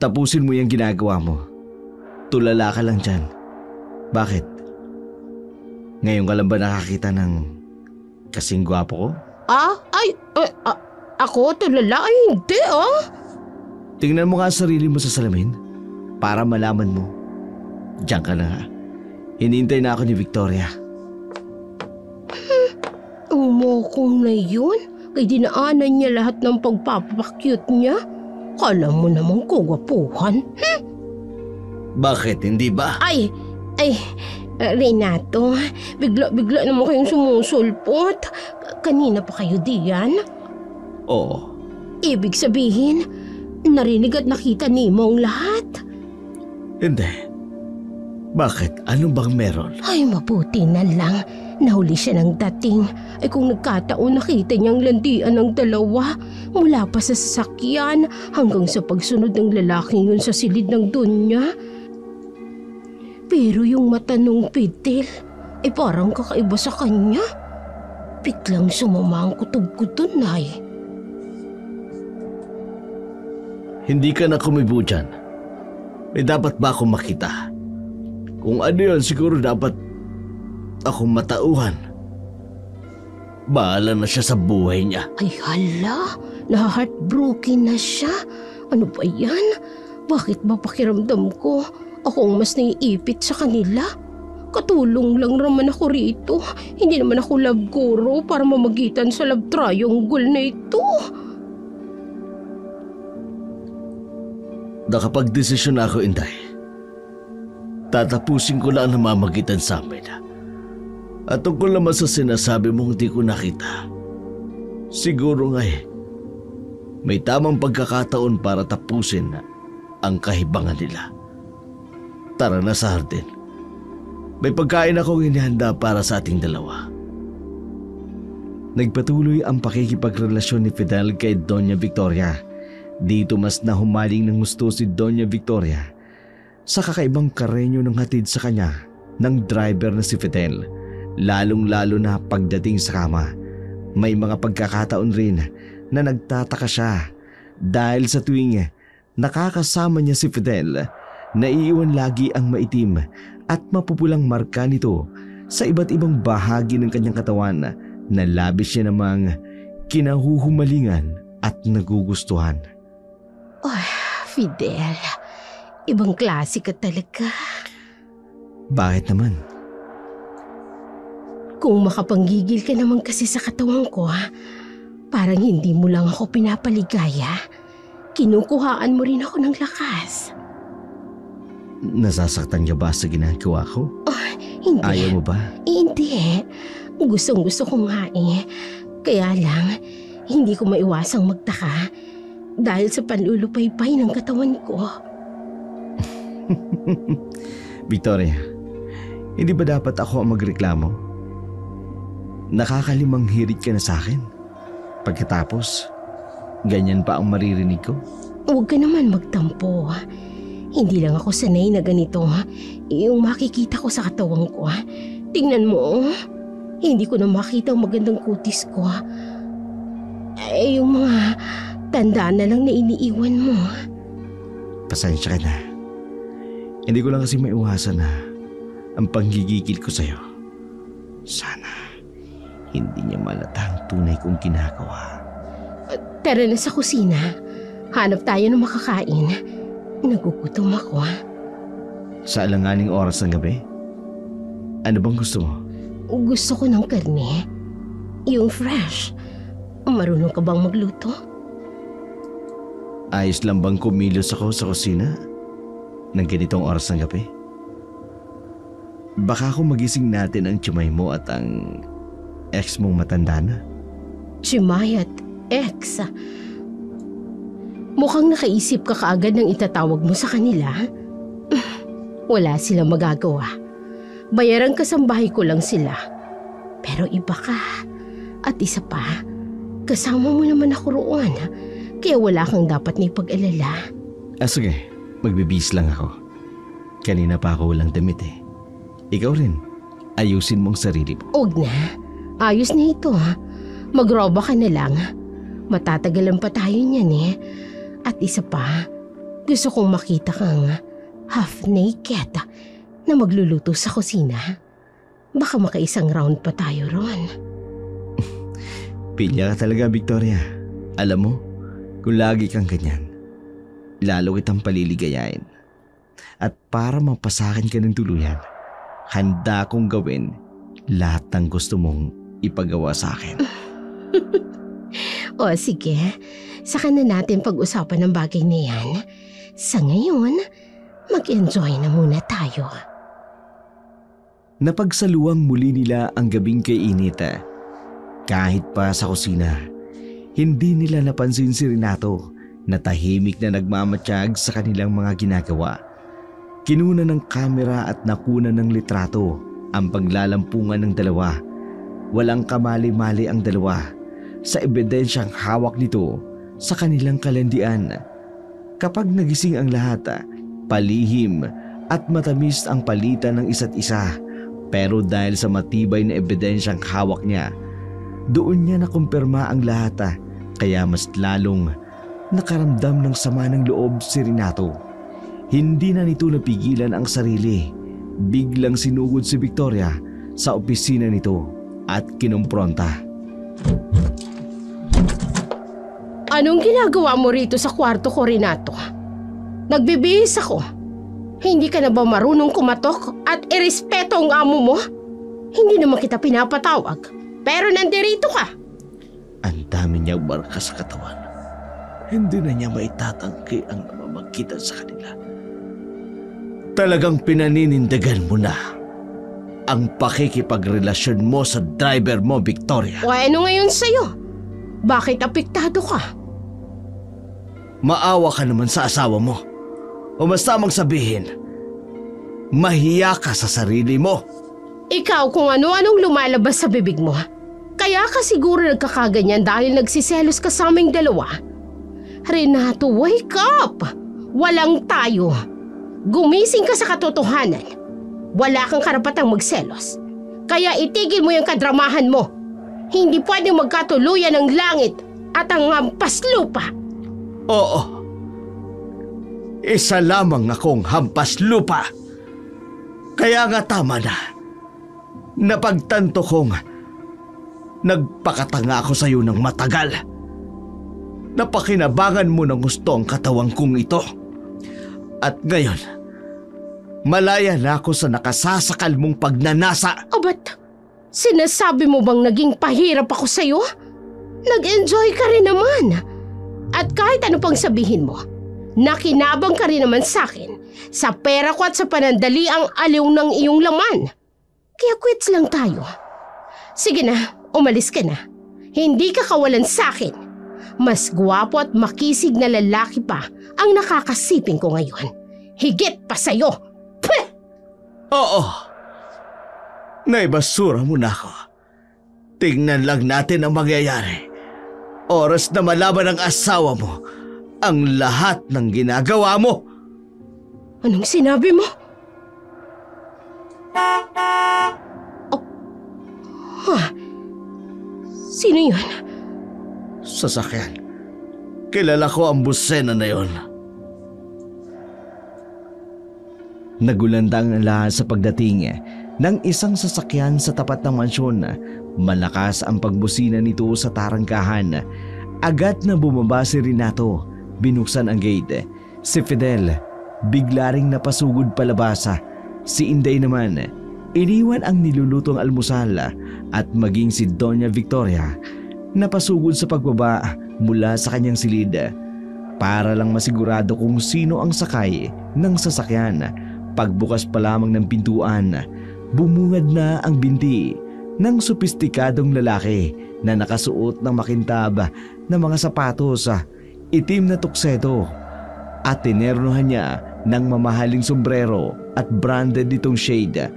tapusin mo yung ginagawa mo. Tulala ka lang dyan. Bakit? Ngayon ka lang ba nakakita ng kasing gwapo ko? Ako tulala? Ay, hindi Tingnan mo nga sarili mo sa salamin para malaman mo. Diyan ka na nga. Hinihintay na ako ni Victoria. Umokong na yun? Kay dinaanan niya lahat ng pagpapakyut niya? Kala mo namang kugwapuhan. Bakit, hindi ba? Ay, Renato, bigla naman kayong sumusulpot. Kanina pa kayo diyan? Oo. Ibig sabihin, narinig at nakita ni mo ang lahat? Hindi. Bakit? Ano bang meron? Ay, mabuti na lang. Nahuli siya ng dating. Ay kung nagkataon nakita niyang landian ng dalawa mula pa sa sasakyan hanggang sa pagsunod ng lalaking yun sa silid ng dunya. Pero yung mata nung Fidel ay parang kakaiba sa kanya. Biglang sumama ang kutob ko dun, ay. Hindi ka na kumibo dyan. May dapat ba akong makita? Kung ano yun, siguro dapat akong matauhan. Bahala na siya sa buhay niya. Ay hala, na-heartbroken na siya. Ano ba yan? Bakit ba pakiramdam ko Ako ang mas naiipit sa kanila. Katulong lang naman ako rito. Hindi naman ako love guru para mamagitan sa love triangle na ito. Nakapag-desisyon na ako, Inday. Tatapusin ko lang ang namamagitan sa amin. At tungkol naman sa sinasabi mong hindi ko nakita, siguro nga may tamang pagkakataon para tapusin ang kahibangan nila. Tara na sa hardin. May pagkain akong inihanda para sa ating dalawa. Nagpatuloy ang pakikipagrelasyon ni Fidel kay Doña Victoria. Dito mas nahumaling ng gusto si Doña Victoria sa kakaibang karenyo ng hatid sa kanya ng driver na si Fidel. Lalong-lalo na pagdating sa kama. May mga pagkakataon rin na nagtataka siya dahil sa tuwing nakakasama niya si Fidel, naiiwan lagi ang maitim at mapupulang marka nito sa iba't ibang bahagi ng kanyang katawan na labis siya namang kinahuhumalingan at nagugustuhan. Oh, Fidel, ibang klase ka talaga. Bakit naman? Kung makapanggigil ka naman kasi sa katawan ko, parang hindi mo lang ako pinapaligaya. Kinukuhaan mo rin ako ng lakas. Nasasaktan ka ba sa ginagawa ko? Oh, hindi. Ayaw mo ba? Hindi. Gustong-gusto ko nga eh. Kaya lang, hindi ko maiwasang magtaka dahil sa panlulupaypay ng katawan ko. Victoria, hindi ba dapat ako ang magreklamo? Nakakalimang hirit ka na sa akin. Pagkatapos, ganyan pa ang maririnig ko? Huwag ka naman magtampo. Hindi lang ako sanay na ganito. Yung makikita ko sa katawan ko. Tingnan mo. Hindi ko na makita ang magandang kutis ko. Yung mga tanda na lang na iniiwan mo. Pasensya ka na. Hindi ko lang kasi maiwasan na ang panggigigil ko sa'yo. Sana hindi niya malata ang tunay kong ginagawa. Tara na sa kusina. Hanap tayo ng makakain. Nagugutom ako. Sa alanganing oras ng gabi? Ano bang gusto mo? Gusto ko ng karne. Yung fresh. Marunong ka bang magluto? Ayos lang bang kumilos ako sa kusina ng ganitong oras ng gabi? Baka kung magising natin ang tiyumay mo at ang ex mong matanda na. Chimay at ex. Mukhang nakaisip ka kaagad ng itatawag mo sa kanila. Wala silang magagawa. Bayaran kasambahay ko lang sila. Pero iba ka. At isa pa, kasama mo naman ako roon. Kaya wala kang dapat na ipag-alala. Sige, magbibis lang ako. Kanina pa ako walang damit eh. Ikaw rin, ayusin mong sarili mo. Huwag na. Ayos na ito ha. Magroba ka na lang. Matatagalan pa tayo niyan eh. At isa pa, gusto kong makita kang half naked na magluluto sa kusina. Baka makaisang round pa tayo ron. Pilya ka talaga, Victoria. Alam mo, kung lagi kang ganyan, lalo kitang paliligayain. At para mapasakin ka ng tuluyan, handa kong gawin lahat ng gusto mong ipagawa sa akin. O sige, saka na natin pag-usapan ng bagay na yan. Sa ngayon, mag-enjoy na muna tayo. Napagsaluang muli nila ang gabing kainit. Kahit pa sa kusina, hindi nila napansin si Renato na tahimik na nagmamatsyag sa kanilang mga ginagawa. Kinuna ng kamera at nakuna ng litrato ang paglalampungan ng dalawa. Walang kamali-mali ang dalawa sa ebidensyang hawak nito sa kanilang kalandian. Kapag nagising ang lahat, palihim at matamis ang palitan ng isa't isa. Pero dahil sa matibay na ebidensyang hawak niya, doon niya nakumpirma ang lahat, kaya mas lalong nakaramdam ng sama ng loob si Renato. Hindi na nito napigilan ang sarili. Biglang sinugod si Victoria sa opisina nito at kinumpronta. Anong ginagawa mo rito sa kwarto ko, Renato? Nagbibihis ako. Hindi ka na ba marunong kumatok at irespeto ang amo mo? Hindi naman kita pinapatawag, pero nandirito ka. Ang dami niyang marka sa katawan. Hindi na niya maitatangki ang namamagitan sa kanila. Talagang pinaninindigan mo na ang pakikipagrelasyon mo sa driver mo, Victoria. O ano ngayon sa'yo? Bakit apektado ka? Maawa ka naman sa asawa mo. O mas tamang sabihin, mahiya ka sa sarili mo. Ikaw kung ano-anong lumalabas sa bibig mo. Kaya ka siguro nagkakaganyan dahil nagsiselos ka sa aming dalawa. Renato, wake up! Walang tayo. Gumising ka sa katotohanan. Wala kang karapatang magselos. Kaya itigil mo yung kadramahan mo. Hindi pwedeng magkatuluyan ang langit at ang hampas lupa. Oo. Isa lamang akong hampas lupa. Kaya nga tama na. Napagtanto kong nagpakatanga ako sa iyo ng matagal. Napakinabangan mo ng gusto ang katawang kong ito. At ngayon, malaya na ako sa nakasasakal mong pagnanasa. O ba't sinasabi mo bang naging pahirap ako sa'yo? Nag-enjoy ka rin naman. At kahit ano pang sabihin mo, nakinabang ka rin naman sa akin sa pera ko at sa panandali ang aliw ng iyong laman. Kaya quits lang tayo. Sige na, umalis ka na. Hindi ka kawalan sa akin. Mas gwapo at makisig na lalaki pa ang nakakasiping ko ngayon. Higit pa sa'yo. Pweh! Oo. Naibasura mo na ako. Tingnan lang natin ang mangyayari. Oras na malaman ng asawa mo ang lahat ng ginagawa mo. Anong sinabi mo? Oh. Huh. Sino yun? Sasakyan. Kilala ko ang busena na yon. Nagulantang ang lahat sa pagdating ng isang sasakyan sa tapat ng mansyon. Malakas ang pagbusina nito sa tarangkahan. Agad na bumaba si Renato. Binuksan ang gate. Si Fidel bigla ring napasugod palabas. Si Inday naman iniwan ang nilulutong almusal at maging si Doña Victoria napasugod sa pagbaba mula sa kanyang silid para lang masigurado kung sino ang sakay ng sasakyan. Pagbukas pa lamang ng pintuan, bumungad na ang binti ng sopistikadong lalaki na nakasuot ng makintab na mga sapatos, itim na tukseto at tinernohan niya ng mamahaling sombrero at branded nitong shade.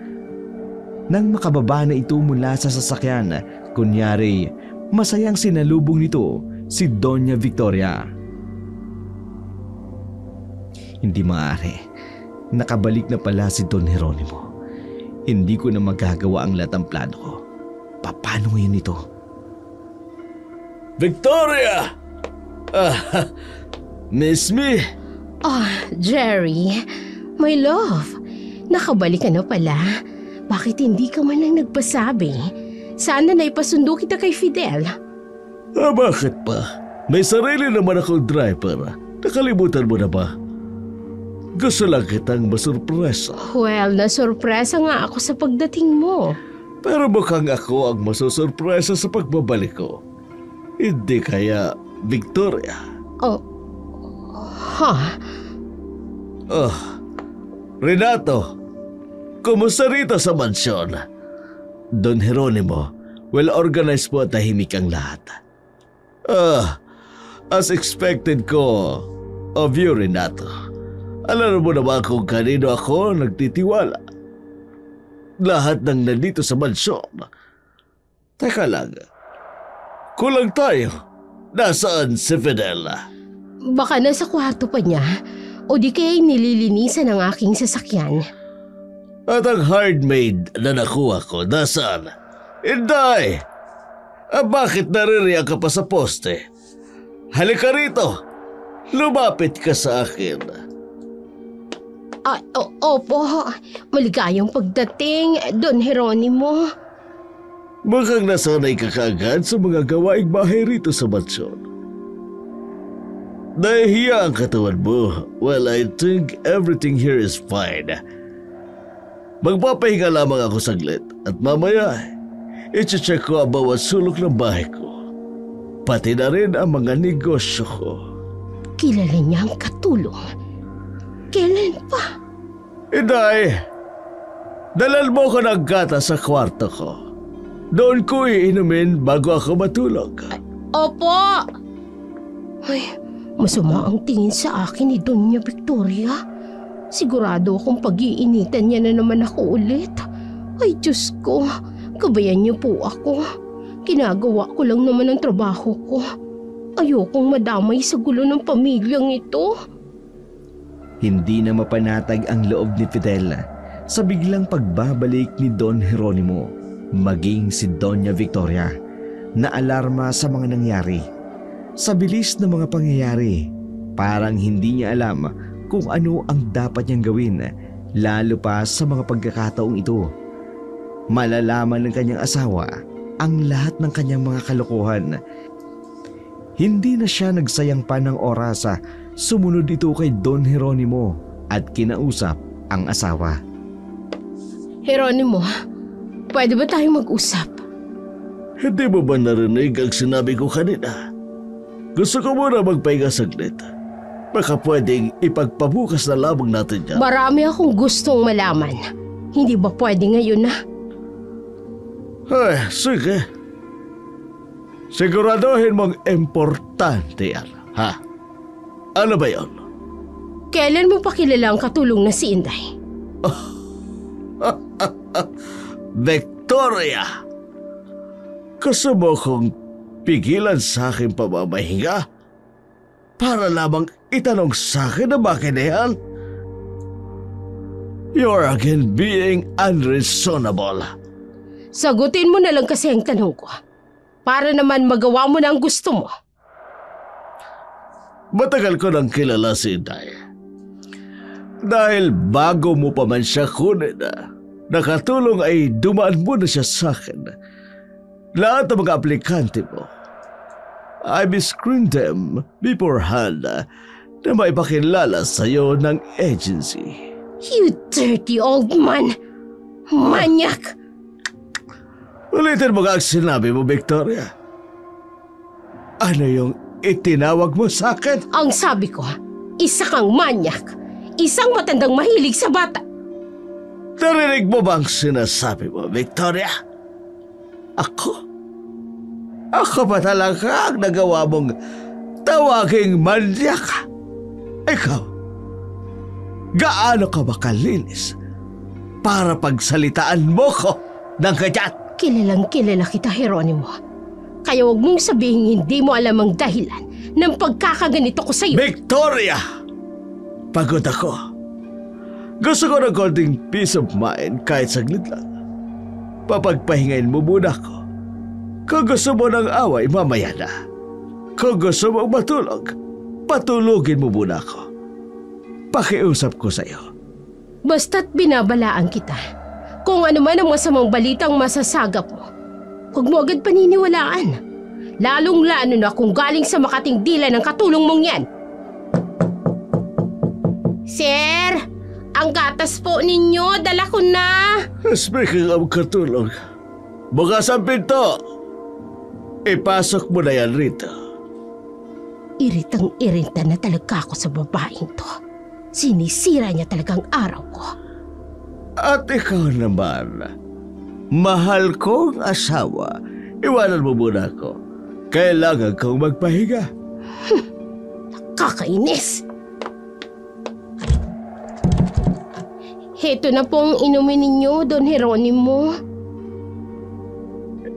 Nang makababa na ito mula sa sasakyan, kunyari masayang sinalubong nito si Doña Victoria. Hindi maaari. Nakabalik na pala si Don Jeronimo. Hindi ko na magagawa ang lahat ng plano ko. Paano ngayon ito? Victoria! Miss me? Oh, Jerry. My love. Nakabalik ka na pala. Bakit hindi ka man lang nagpasabi? Sana na ipasundo kita kay Fidel. Bakit pa? May sarili naman akong driver. Nakalimutan mo na ba? Gusto lang kitang masurpresa. Well, nasurpresa nga ako sa pagdating mo. Pero mukhang ako ang masusurpresa sa pagbabalik ko. Hindi kaya, Victoria? Oh. Huh? Oh, Renato, kumusta rito sa mansyon? Don Jeronimo, well-organized po at tahimik ang lahat. As expected ko of you, Renato. Alam mo naman kung kanino ako nagtitiwala. Lahat ng nandito sa mansyon. Teka lang, kulang tayo. Nasaan si Fidel? Baka nasa kwarto pa niya o di kaya nililinisan ang aking sasakyan. At ang hardmaid na nakuha ko, nasaan? Inday! Bakit naririyan ka pa sa poste? Halika rito! Lumapit ka sa akin. Opo. Maligayang pagdating, Don Jeronimo. Mukhang nasanay ka kaagad sa mga gawaing bahay rito sa mansyon. Nahihiya ang katawan mo. Well, I think everything here is fine. Magpapahinga lamang ako saglit at mamaya, i-check ko ang bawat sulok ng bahay ko. Pati na rin ang mga negosyo ko. Kilala niya ang katulong. Kailan pa? Inday, dalal mo ko ng gata sa kwarto ko. Doon ko iinumin bago ako matulog. Opo! Ay, masama ang tingin sa akin ni Doña Victoria. Sigurado akong pag-iinitan niya na naman ako ulit. Ay, Diyos ko, gabayan niyo po ako. Ginagawa ko lang naman ang trabaho ko. Ayokong madamay sa gulo ng pamilyang ito. Hindi na mapanatag ang loob ni Fidel sa biglang pagbabalik ni Don Jeronimo, maging si Doña Victoria, na alarma sa mga nangyari. Sa bilis ng mga pangyayari, parang hindi niya alam kung ano ang dapat niyang gawin, lalo pa sa mga pagkakataong ito. Malalaman ng kanyang asawa ang lahat ng kanyang mga kalokohan. Hindi na siya nagsayang pa ng oras, sumunod ito kay Don Jeronimo at kinausap ang asawa. Jeronimo, pwede ba tayong mag-usap? Hindi mo ba narinig ang sinabi ko kanina? Gusto ko muna magpahinga saglit. Baka pwedeng ipagpabukas na lamang natin yan. Marami akong gustong malaman. Hindi ba pwede ngayon na? Ay, sige. Siguraduhin mong importante yan, ha? Ano ba yun? Kailan mo pa kilala ang katulong na si Inday? Victoria! Gusto mo kong pigilan sa aking pamamahinga? Para lamang itanong sa akin na bakit na yan? You're again being unreasonable. Sagutin mo na lang kasi ang tanong ko. Para naman magawa mo na ang gusto mo. Matagal ko nang kilala si Inday. Dahil bago mo pa man siya kunin, nakatulong ay dumaan muna siya sa akin. Lahat ng mga aplikante mo, I've screened them beforehand na maipakilala sa'yo ng agency. You dirty old man! Manyak! Ulitin mo nga ang sinabi mo, Victoria. Ano yung itinawag mo sa akin? Ang sabi ko, isa kang manyak. Isang matandang mahilig sa bata. Narinig mo ba ang sinasabi mo, Victoria? Ako ba talaga ang nagawa mong tawaging manyak? Ikaw, gaano ka ba kalinis para pagsalitaan mo ko ng ganyan? Kilalang kilala kita, Jeronimo. Kaya huwag mong sabihin hindi mo alam ang dahilan ng pagkakaganito ko sa'yo. Victoria! Pagod ako. Gusto ko ng konting peace of mind kahit saglit lang. Papagpahingain mo muna ako. Kung gusto mo ng away, mamaya na. Kung gusto mong matulog, patulugin mo muna ako. Pakiusap ko sa'yo. Basta't binabalaan kita. Kung ano man ang masamang balitang masasagap mo, huwag mo agad paniniwalaan. Lalong-lalo na kung galing sa makating dila ng katulong mong yan. Sir, ang gatas po ninyo, dala ko na. Speaking of katulong, bukas ang pinto. Ipasok mo na yan rito. Iritang-irita na talaga ako sa babaeng to. Sinisira niya talagang araw ko. At ikaw naman, mahal kong asawa, iwanan mo muna ako. Kailangan kong magpahinga. Kakainis! Heto na pong inumin ninyo, Don Jeronimo.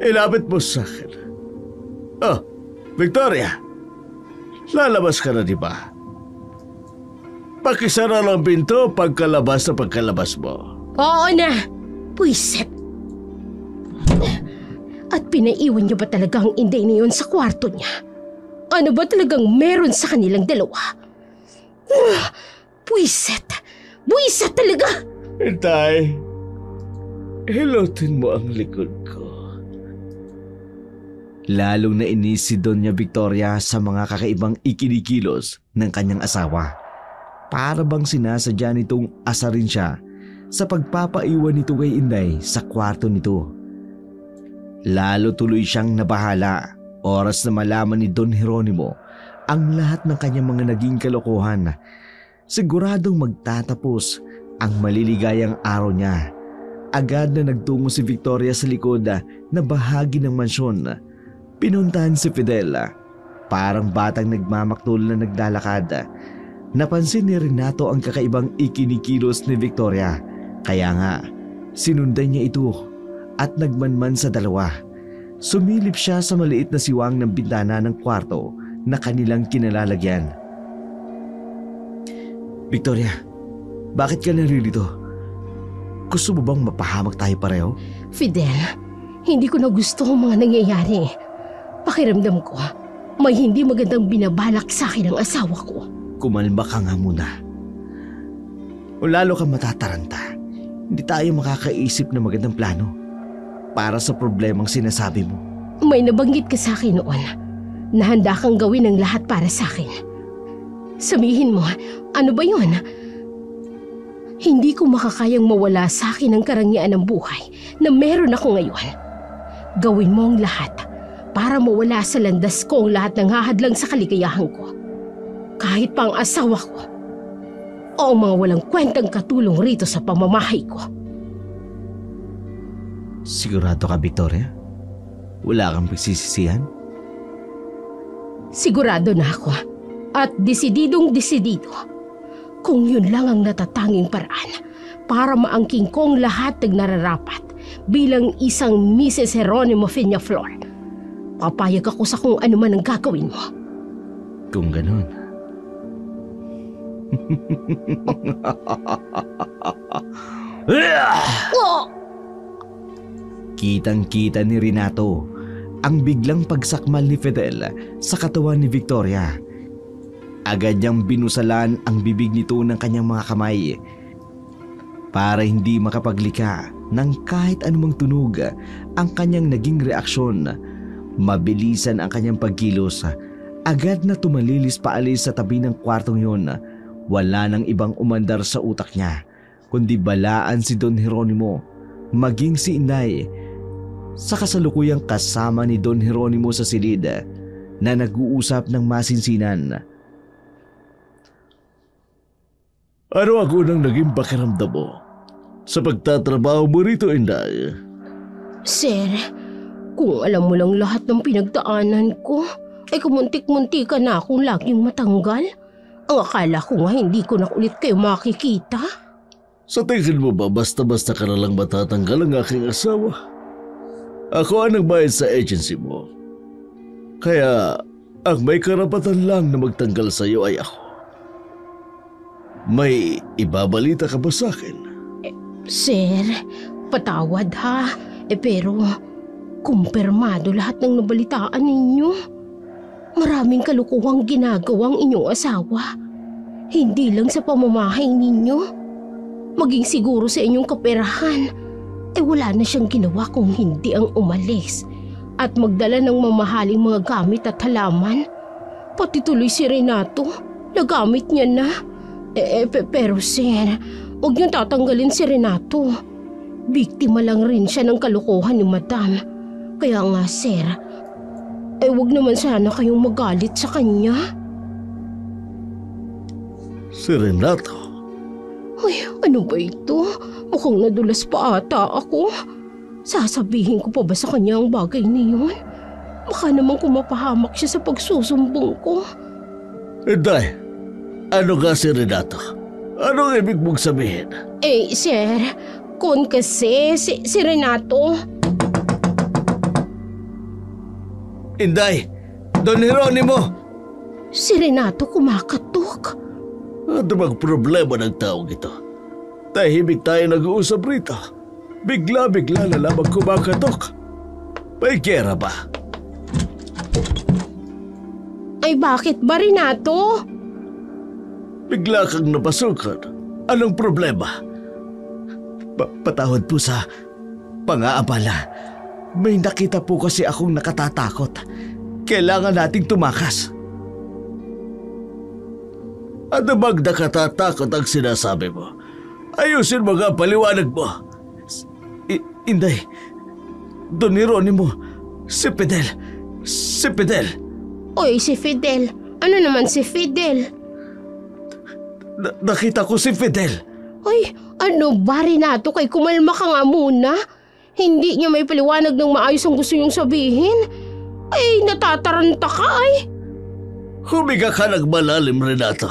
Ilapit mo sa akin. Oh, Victoria, lalabas ka na, di ba? Pakisara lang pinto pagkalabas mo. Oo na, puwiset. At pinaiwan niyo ba talaga ang Inday na yun sa kwarto niya? Ano ba talagang meron sa kanilang dalawa? Puwiset. Buwiset talaga! Itay, hilutin mo ang likod ko. Lalong nainis si Doña Victoria sa mga kakaibang ikinikilos ng kanyang asawa. Para bang sinasadya nitong asarin siya sa pagpapaiwan nito kay Inday sa kwarto nito. Lalo tuloy siyang nabahala oras na malaman ni Don Jeronimo ang lahat ng kanyang mga naging kalokohan. Siguradong magtatapos ang maliligayang araw niya. Agad na nagtungo si Victoria sa likod na bahagi ng mansyon. Pinuntahan si Fidel, parang batang nagmamaktol na naglalakad. Napansin ni Renato ang kakaibang ikinikilos ni Victoria, kaya nga sinundan niya ito at nagmanman sa dalawa. Sumilip siya sa maliit na siwang ng bintana ng kwarto na kanilang kinalalagyan. Victoria, bakit ka naririto? Gusto mo bang mapahamak tayo pareho? Fidel, hindi ko na gusto ang mga nangyayari. Pakiramdam ko, may hindi magandang binabalak sa akin ang asawa ko. Kumalma ka nga muna. O lalo kang matataranta. Hindi tayo makakaisip ng magandang plano para sa problemang sinasabi mo. May nabanggit ka sa akin noon na handa kang gawin ang lahat para sa akin. Sabihin mo, ano ba yun? Hindi ko makakayang mawala sa akin ang karangyaan ng buhay na meron ako ngayon. Gawin mo ang lahat para mawala sa landas ko ang lahat ng hahadlang sa kaligayahan ko. Kahit pa ang asawa ko o ang mga walang kwentang katulong rito sa pamamahay ko. Sigurado ka, Victoria? Wala kang pagsisisihan? Sigurado na ako at desididong-desidido. Kung yun lang ang natatanging paraan para maangking ko ang lahat ng nararapat bilang isang Mrs. Jeronimo Peñaflor, papayag ako sa kung ano man ang gagawin mo. Kung ganun. Oh! Kitang-kita ni Renato ang biglang pagsakmal ni Fidel sa katawan ni Victoria. Agad niyang binusalan ang bibig nito ng kanyang mga kamay para hindi makapaglika ng kahit anumang tunog. Ang kanyang naging reaksyon, mabilisan ang kanyang pagkilos. Agad na tumalilis paalis sa tabi ng kwartong yun. Wala nang ibang umandar sa utak niya kundi balaan si Don Jeronimo, maging si Inday. Sa kasalukuyang kasama ni Don Jeronimo sa silid na nag-uusap ng masinsinan. Ano ang unang naging pakiramdam mo sa pagtatrabaho mo rito, Inday? Sir, kung alam mo lang lahat ng pinagdaanan ko, ay kumuntik-munti ka na akong laging matanggal. Ang akala ko nga hindi ko na ulit kayo makikita. Sa tingin mo ba basta-basta ka na lang matatanggal ang aking asawa? Ako ang nagbayad sa agency mo. Kaya ang may karapatan lang na magtanggal sa iyo ay ako. May ibabalita ka ba sa akin? Sir, patawad ha. Pero kumpirmado lahat ng nabalitaan ninyo. Maraming kalukuhang ginagawang inyong asawa. Hindi lang sa pamamahay ninyo. Maging siguro sa inyong kaperahan. Wala na siyang ginawa kung hindi ang umalis at magdala ng mamahaling mga gamit at halaman. Pati tuloy si Renato, nagamit niya na. Pero sir, huwag niyong tatanggalin si Renato. Biktima lang rin siya ng kalokohan ni Madam. Kaya nga sir, huwag naman sana kayong magalit sa kanya. Si Renato? Ay, ano ba ito? Mukhang nadulas pa ata ako. Sasabihin ko pa ba sa kanya ang bagay na yun? Baka naman kumapahamak siya sa pagsusumbong ko. Inday, ano nga si Renato? Anong ibig mong sabihin? Sir, kun kasi si Renato. Inday, Don Jeronimo! Si Renato kumakatok. Ano bang problema ng taong ito? Tahimik tayo nag-uusap rito. Bigla-bigla na lamang kumakatok. May kera ba? Ay bakit ba, Renato? Bigla kang napasukan. Anong problema? Patawad po sa pang-aabala. May nakita po kasi akong nakatatakot. Kailangan nating tumakas. Ano bang nakatatakot ang sinasabi mo? Ayusin mo nga, paliwanag mo. Inday, Don Jeronimo, si Fidel. Si Fidel. Oy, si Fidel. Ano naman si Fidel? Nakita ko si Fidel. Ay, ano ba, Renato? Kay kumalma ka nga muna. Hindi niya may paliwanag ng maayos ang gusto niyong sabihin. Ay, natataranta ka ay. Humiga ka ng malalim, Renato.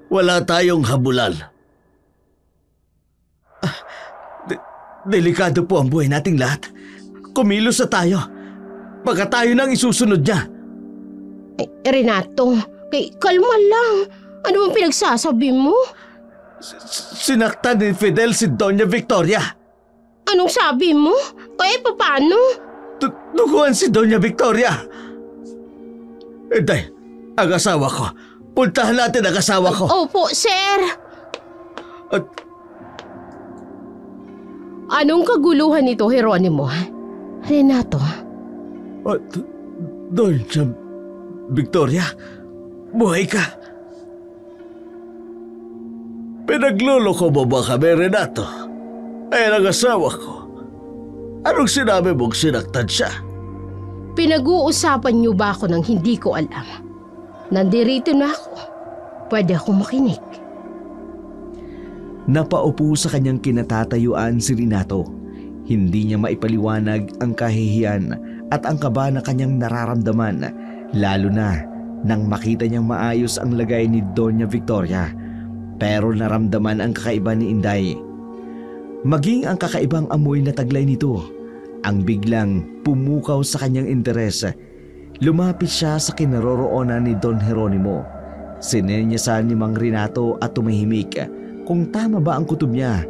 Wala tayong habulan. Delikado po ang buhay nating lahat. Kumilos na tayo. Baka tayo nang isusunod niya. Ay, Renato, kalma lang. Ano bang pinagsasabi mo? Sinaktan ni Fidel si Doña Victoria. Anong sabi mo? Kaya paano? Duguan si Doña Victoria. Day, ang asawa ko. Puntahan natin ang asawa ko. Opo, sir. At Anong kaguluhan nito, Jeronimo? Renato? Doña Victoria, buhay ka. Pinagluloko mo ba kami, Renato? Ay, ang asawa ko. Anong sinabi mong sinaktan siya? Pinag-uusapan niyo ba ako ng hindi ko alam? Nandirito na ako. Pwede akong makinig. Napaupo sa kanyang kinatatayuan si Renato. Hindi niya maipaliwanag ang kahihiyan at ang kaba na kanyang nararamdaman, lalo na nang makita niyang maayos ang lagay ni Doña Victoria. Pero naramdaman ang kakaiba ni Inday. Maging ang kakaibang amoy na taglay nito ang biglang pumukaw sa kanyang interes. Lumapit siya sa kinaroroonan ni Don Jeronimo. Sinenyasan ni Mang Renato at tumahimik. Kung tama ba ang kutob niya,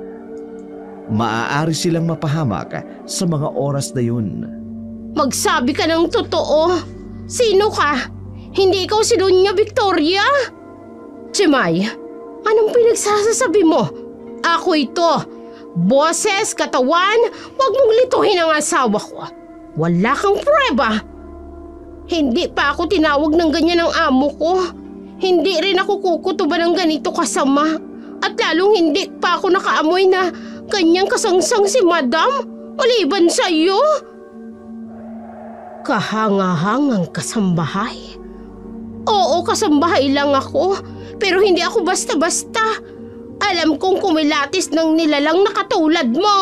maaari silang mapahamak sa mga oras na yun. Magsabi ka ng totoo. Sino ka? Hindi ikaw si Doña Victoria? Chimay, anong pinagsasasabi mo? Ako ito. Boses, katawan, huwag mong lituhin ang asawa ko. Wala kang prueba. Hindi pa ako tinawag ng ganyan ng amo ko. Hindi rin ako kukutuban ng ganito kasama. At lalong hindi pa ako nakaamoy na kanyang kasangsang si Madam maliban sa iyo. Kahangahangang kasambahay. Oo, kasambahay lang ako. Pero hindi ako basta-basta. Alam kong kumilatis ng nilalang na katulad mo.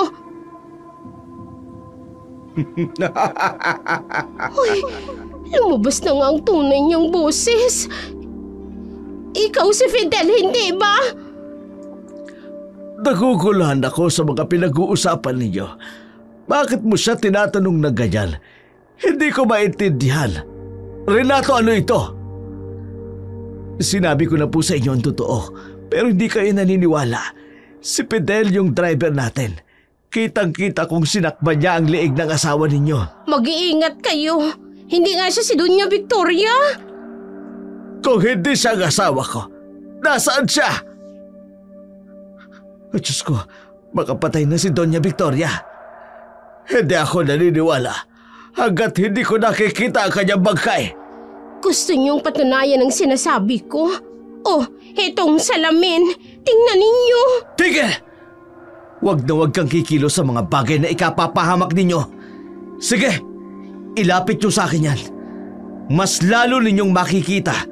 Uy, lumabas na nga ang tunay niyang boses. Ikaw si Fidel, hindi ba? Naguguluhan ako sa mga pinag-uusapan ninyo. Bakit mo siya tinatanong na ganyan? Hindi ko maintindihan. Renato, ano ito? Sinabi ko na po sa inyo ang totoo, pero hindi kayo naniniwala. Si Fidel yung driver natin. Kitang-kita kong sinakban niya ang liig ng asawa ninyo. Mag-iingat kayo. Hindi nga siya si Doña Victoria. Kung hindi siya ang asawa ko, nasaan siya? Oh, Diyos ko, makapatay na si Doña Victoria. Hindi ako naniniwala hanggat hindi ko nakikita ang kanyang bangkay. Gusto niyong patunayan ang sinasabi ko? Oh, hetong salamin. Tingnan ninyo. Tigil! Huwag na huwag kang kikilo sa mga bagay na ikapapahamak ninyo. Sige, ilapit niyo sa akin yan. Mas lalo ninyong makikita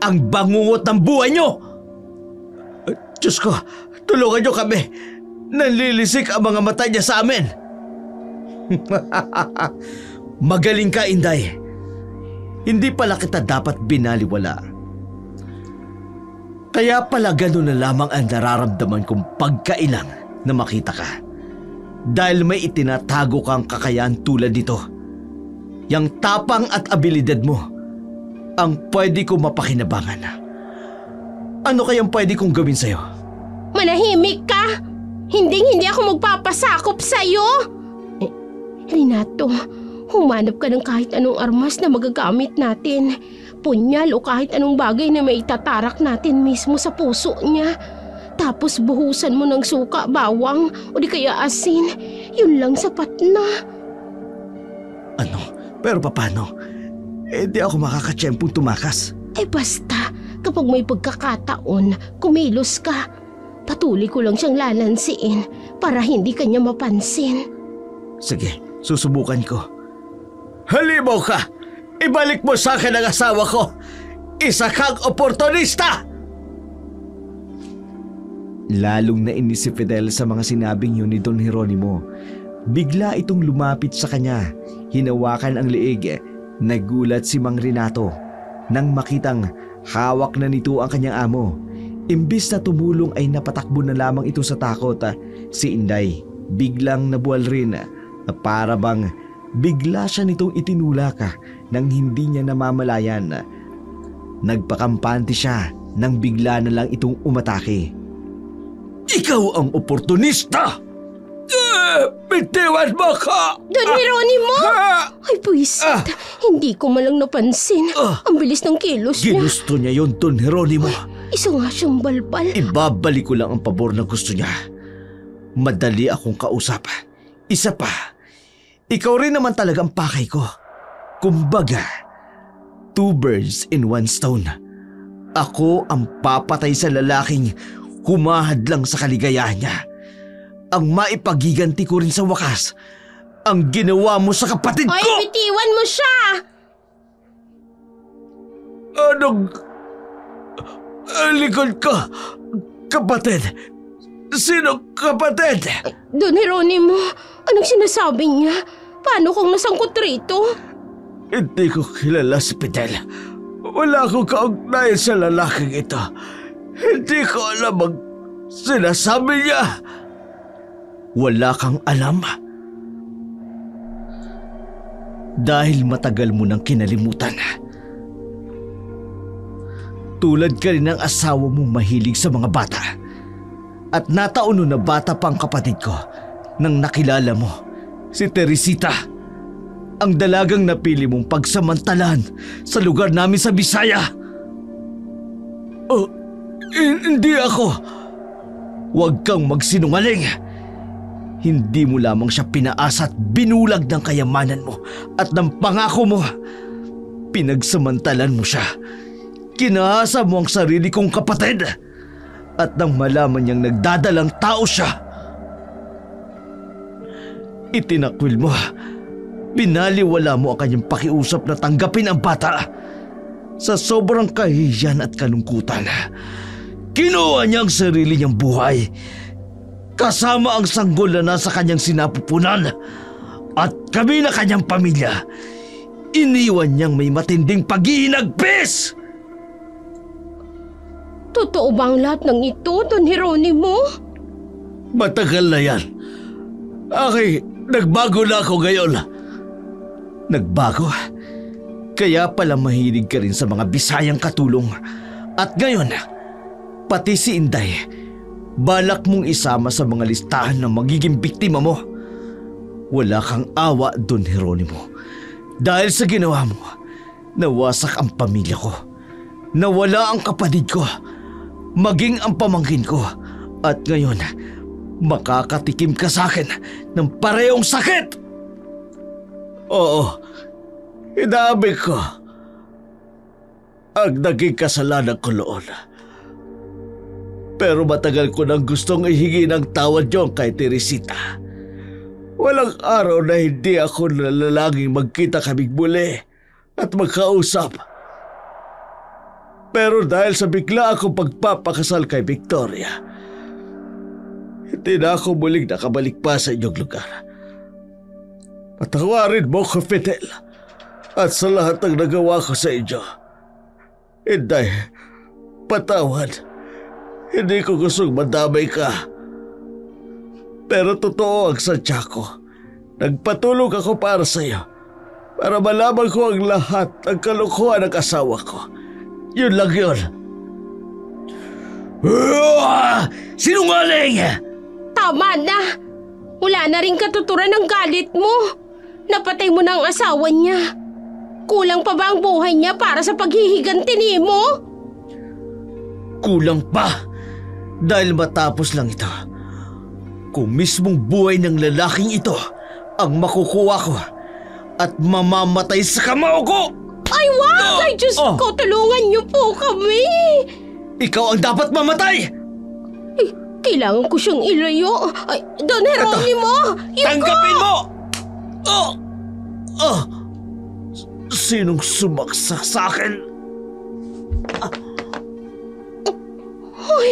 ang bangungot ng buhay niyo. Diyos ko, tulungan niyo kami. Nanlilisik ang mga mata niya sa amin. Magaling ka, Inday. Hindi pala kita dapat binaliwala. Kaya pala gano'n na lamang ang nararamdaman kong pagkailang na makita ka. Dahil may itinatago kang kakayahan tulad nito. Yang tapang at abilidad mo ang pwede kong mapakinabangan. Ano kayang pwede kong gawin sa'yo? Manahimik ka. Hindi ako magpapasakop sa'yo. Renato, humanap ka ng kahit anong armas na magagamit natin. Punyal o kahit anong bagay na may itatarak natin mismo sa puso niya. Tapos buhusan mo ng suka, bawang o di kaya asin. Yun lang sapat na. Pero paano? Di ako makakatsyempong tumakas. Basta, kapag may pagkakataon, kumilos ka. Patuloy ko lang siyang lalansiin para hindi kanya mapansin. Sige, susubukan ko. Halimaw ka! Ibalik mo sa akin ang asawa ko! Isa kang oportunista! Lalong nainis si Fidel sa mga sinabing yun ni Don Jeronimo. Bigla itong lumapit sa kanya, hinawakan ang leeg. Nagulat si Mang Renato nang makitang hawak na nito ang kanyang amo. Imbis na tumulong ay napatakbo na lamang ito sa takot. Si Inday biglang nabuwal rin, para bang bigla siya nitong itinulak nang hindi niya namamalayan. Nagpakampante siya nang bigla na lang itong umatake. Ikaw ang oportunista! Bitiwan mo ko! Don Jeronimo! Ay, buwisit. Hindi ko malang napansin. Ang bilis ng kilos niya. Ginusto niya yon, Don Jeronimo. Isa nga siyang balbal. Ibabalik ko lang ang pabor na gusto niya. Madali akong kausap. Isa pa, ikaw rin naman talaga ang pakay ko. Kumbaga, 2 birds in 1 stone. Ako ang papatay sa lalaking humahad lang sa kaligayahan niya. Ang maipagiganti ko rin sa wakas ang ginawa mo sa kapatid ko! Ay, bitiwan mo siya! Anong... likod ko? Kapatid? Sino kapatid? Don Jeronimo, anong sinasabi niya? Paano kung nasangkot rito? Hindi ko kilala si Fidel. Wala akong kaugnayan sa lalaking ito. Hindi ko alam ang sinasabi niya. Wala kang alam? Dahil matagal mo nang kinalimutan. Tulad ka rin ng asawa mo mahilig sa mga bata. At nataon na bata pa ang kapatid ko nang nakilala mo, si Teresita. Ang dalagang napili mong pagsamantalan sa lugar namin sa Bisaya. Hindi ako. Huwag kang magsinungaling. Hindi mo lamang siya pinaasa at binulag ng kayamanan mo at ng pangako mo. Pinagsamantalan mo siya. Kinahasa mo ang sarili kong kapatid. At nang malaman niyang nagdadalang tao siya, itinakwil mo. Binaliwala mo ang kanyang pakiusap na tanggapin ang bata. Sa sobrang kahihiyan at kalungkutan, kinuha niya ang sarili niyang buhay. Kasama ang sanggol na nasa kanyang sinapupunan at kami na kanyang pamilya. Iniwan niyang may matinding paghihinagpis! Totoo ba ang lahat ng ito, Don Jeronimo? Matagal na yan. Nagbago na ako ngayon. Nagbago? Kaya pala mahilig ka rin sa mga Bisayang katulong. At ngayon, pati si Inday, balak mong isama sa mga listahan ng magiging biktima mo. Wala kang awa, Don Jeronimo. Dahil sa ginawa mo, nawasak ang pamilya ko. Nawala ang kapatid ko, maging ang pamangkin ko. At ngayon, makakatikim ka sa akin ng parehong sakit. Oo, inaamig ko ang naging kasalanan ko noon. Pero matagal ko nang gustong ihingi ng tawad yon kay Teresita. Walang araw na hindi ako nalalanging magkita kaming muli at magkausap. Pero dahil sa bigla akong pagpapakasal kay Victoria, hindi na ako muling nakabalik pa sa inyong lugar. Patawarin mo ko, Fidel, at sa lahat ng nagawa ko sa inyo. Inday, patawad. Hindi ko gustong madamay ka. Pero totoo ang sadya ko. Nagpatulog ako para sa iyo. Para malaman ko ang lahat ng kalokohan ng asawa ko. Yun lang yun. Sinungaling! Tama na! Wala na rin katuturan ng galit mo. Napatay mo na ang asawa niya. Kulang pa ba ang buhay niya para sa paghihiganti mo? Kulang pa. Dahil matapos lang ito, kung mismong buhay ng lalaking ito ang makukuha ko, at mamamatay sa kamao ko! Ay, wag! Ay, Diyos ko, tulungan niyo po kami! Ikaw ang dapat mamatay! Ay, kailangan ko siyang ilayo. Ay, Don Jeronimo! Tanggapin mo! Sinong sumaksak sa akin? Ay,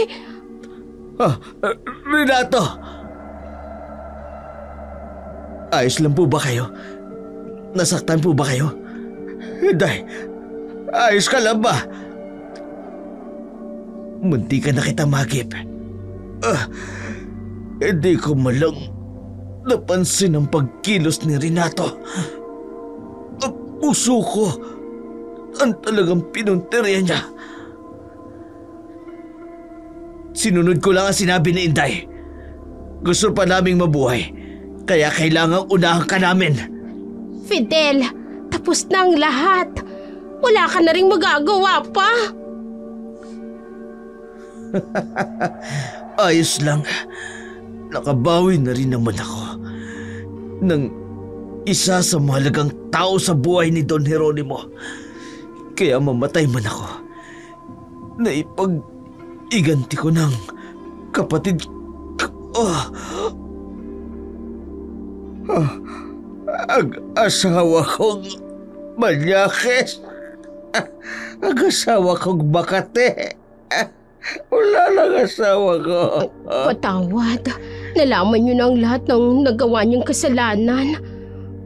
Renato! Ayos lang po ba kayo? Nasaktan po ba kayo? Hindi. Ayos ka lang ba? Munti ka na kita magip. Hindi ko malang napansin ang pagkilos ni Renato. Ang puso ko ang talagang pinunteriya niya. Sinunod ko lang ang sinabi ni Inday. Gusto pa naming mabuhay, kaya kailangang unahan ka namin. Fidel, tapos na ang lahat. Wala ka na rin magagawa pa. Ayos lang. Nakabawi na rin naman ako ng isa sa mahalagang tao sa buhay ni Don Jeronimo. Kaya mamatay man ako, naipag-iganti ko ng kapatid ko. Ang-asawa kong Manyakes. Ang-asawa kong Makate. Wala lang asawa ko. Patawad. Nalaman niyo na ang lahat ng nagawa niyang kasalanan.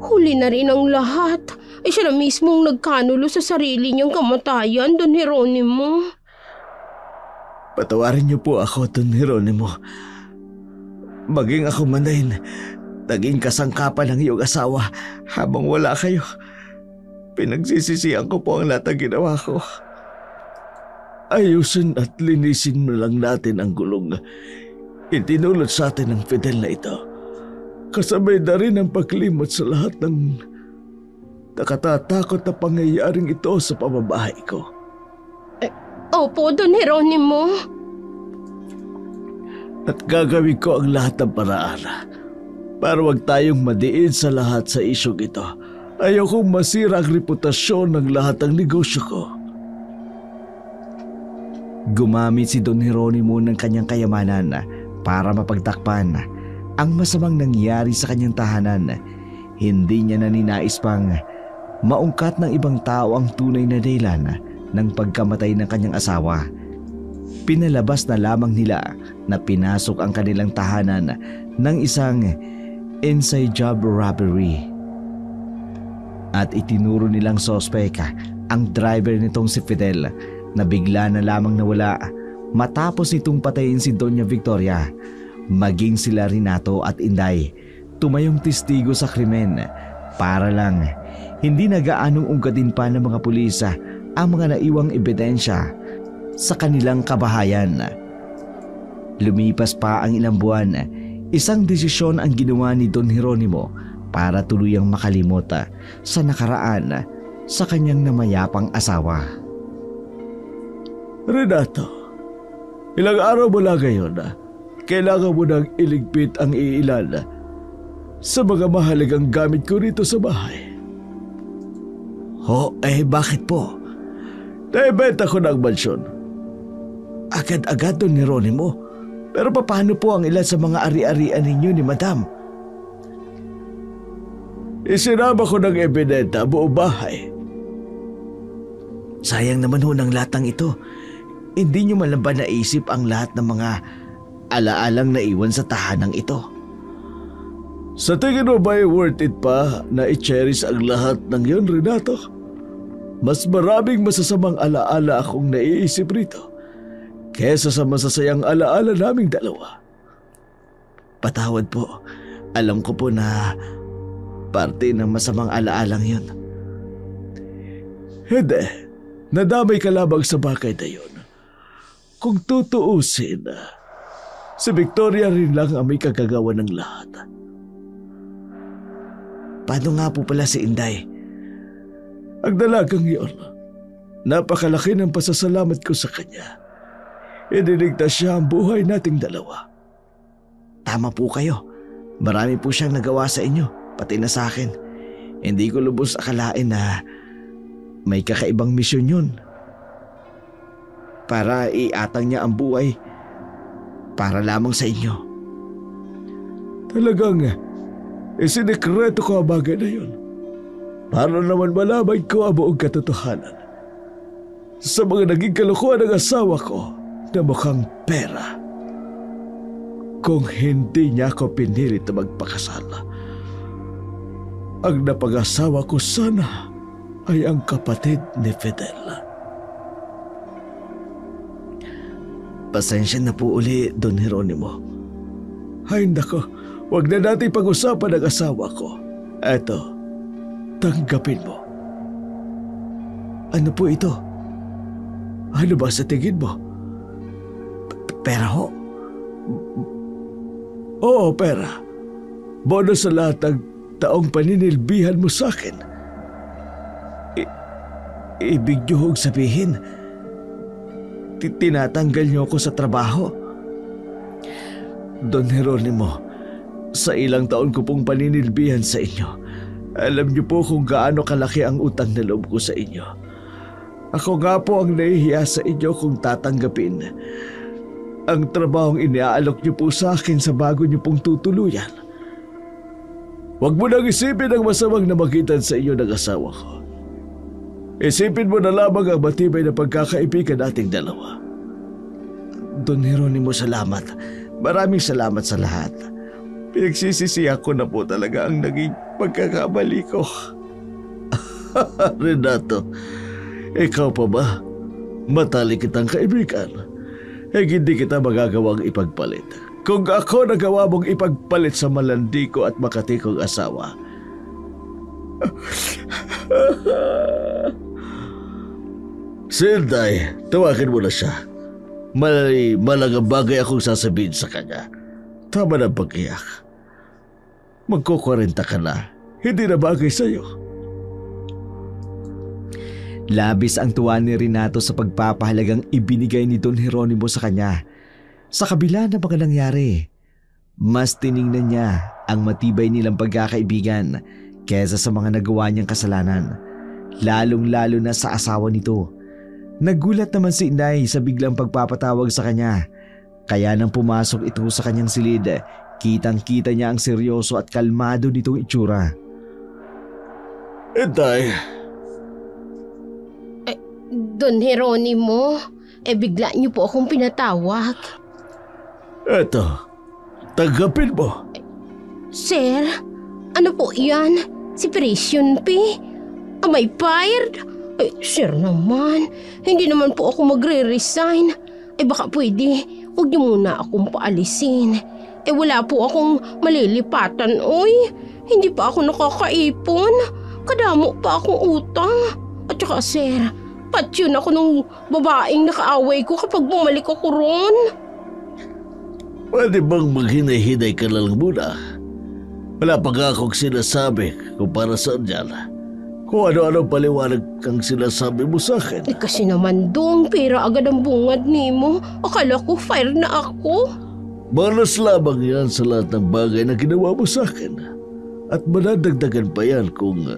Huli na rin ang lahat. Siya na mismong nagkanulo sa sarili niyang kamatayan, Don Jeronimo. Patawarin niyo po ako, Don Jeronimo. Maging ako man din, naging kasangkapan ng iyong asawa habang wala kayo. Pinagsisisihan ko po ang lahat ng ginawa ko. Ayusin at linisin mo lang natin ang gulong itinulot sa atin ng Fidel na ito. Kasabay na rin ang paglimot sa lahat ng nakatatakot na pangyayaring ito sa pamamahay ko. Opo, Don Jeronimo. At gagawin ko ang lahat ng paraan para wag tayong madiin sa lahat sa isyong ito. Ayokong masira ang reputasyon ng lahat ng negosyo ko. Gumamit si Don Jeronimo ng kanyang kayamanan para mapagtakpan ang masamang nangyari sa kanyang tahanan. Hindi niya na ninais pang maungkat ng ibang tao ang tunay na dahilan ng pagkamatay ng kanyang asawa. Pinalabas na lamang nila na pinasok ang kanilang tahanan ng isang inside job robbery. At itinuro nilang sospek ang driver nitong si Fidel na bigla na lamang nawala matapos nitong patayin si Doña Victoria. Maging sila Renato at Inday tumayong testigo sa krimen para lang hindi nagaanong ungkatin pa ng mga pulis ang mga naiwang ebidensya sa kanilang kabahayan. Lumipas pa ang ilang buwan, isang desisyon ang ginawa ni Don Jeronimo para tuluyang makalimot sa nakaraan sa kanyang namayapang asawa. Renato, ilang araw mo lang ngayon, kailangan mo nang iligpit ang iilan sa mga mahalagang gamit ko rito sa bahay. Bakit po? Naibenta ko ng mansyon. Agad-agad, Don Jeronimo. Pero paano po ang ilan sa mga ari-arian ninyo ni Madam? Isinama ko ng ebidenta buong bahay. Sayang naman ho ng latang ito. Hindi nyo man lang ba naisip ang lahat ng mga alaalang naiwan sa tahanang ito? Sa tingin mo ba worth it pa na i-cherish ang lahat ng yun, Renato? Mas maraming masasamang alaala akong naiisip rito kesa sa masasayang alaala naming dalawa. Patawad po. Alam ko po na parte ng masamang alaalang yun. Hindi. Nadamay ka lamang sa bagay na yun. Kung tutuusin, si Victoria rin lang ang may kagagawa ng lahat. Paano nga po pala si Inday? Ang dalagang yun, napakalaki ng pasasalamat ko sa kanya. Iniligtas siya ang buhay nating dalawa. Tama po kayo. Marami po siyang nagawa sa inyo, pati na sa akin. Hindi ko lubos akalain na may kakaibang misyon yun. Para iatang niya ang buhay para lamang sa inyo. Talagang isinekreto ko ang bagay na yun. Para naman malaman ko ang buong katotohanan sa mga naging kalokohan ng asawa ko na mukhang pera. Kung hindi niya ako pinilit na magpakasal, ang napag-asawa ko sana ay ang kapatid ni Fidel. Pasensya na po uli, Don Jeronimo. Ay nako, huwag na natin pag-usapan ang asawa ko. Eto, tanggapin mo. Ano po ito? Ano ba sa tingin mo? Pera ho? Oo, pera. Bonus sa lahat ng taong paninilbihan mo sa akin. Ibig niyo hong sabihin, tinatanggal niyo ako sa trabaho? Don Jeronimo, sa ilang taon ko pong paninilbihan sa inyo, alam niyo po kung gaano kalaki ang utang na loob ko sa inyo. Ako nga po ang nahihiya sa inyo kung tatanggapin ang trabahong iniaalok niyo po sa akin sa bago niyo pong tutuluyan. Huwag mo nang isipin ang masamang namagitan sa inyo ng asawa ko. Isipin mo na lamang ang matibay na pagkakaibigan nating dalawa. Don Jeronimo, salamat. Maraming salamat sa lahat. Pinagsisisihan ko na po talaga ang naging pagkakamali ko. Renato, ikaw pa ba? Matalik kitang kaibigan. Hindi kita magagawang ipagpalit. Kung ako nagawa mong ipagpalit sa malandi ko at makati kong asawa. Sinday, tawagin mo na siya. Malagang bagay akong sasabihin sa kanya. Tama na pag-iyak. Magkukurenta ka na. Hindi na bagay sa'yo. Labis ang tuwa ni Renato sa pagpapahalagang ibinigay ni Don Jeronimo sa kanya. Sa kabila ng mga nangyari, mas tiningnan niya ang matibay nilang pagkakaibigan kesa sa mga nagawa niyang kasalanan, lalong-lalo na sa asawa nito. Nagulat naman si Inday sa biglang pagpapatawag sa kanya. Kaya nang pumasok ito sa kanyang silid, kitang-kita niya ang seryoso at kalmado nitong itsura. Inday. Don Jeronimo, bigla niyo po akong pinatawag. Eto, tanggapin mo. Sir, ano po yan? Separation pay? Am I fired? Sir naman, hindi naman po ako magre-resign. Baka pwede, huwag niyo muna akong paalisin. Wala po akong malilipatan, oy. Hindi pa ako nakakaipon. Kadamo pa akong utang. At saka sir, patsyon ako nung babaeng nakaaway ko kapag bumalik ako ron. Pwede bang maghinay-hinay ka lang muna? Wala pa nga akong sinasabi kung para saan yan. Kung ano-ano paliwanag kang sinasabi mo sa akin. Kasi naman dong, pera agad ang bungad nimo. Akala ko fire na ako. Malas lamang yan sa lahat ng bagay na ginawa mo sa akin. At manadagdagan pa yan kung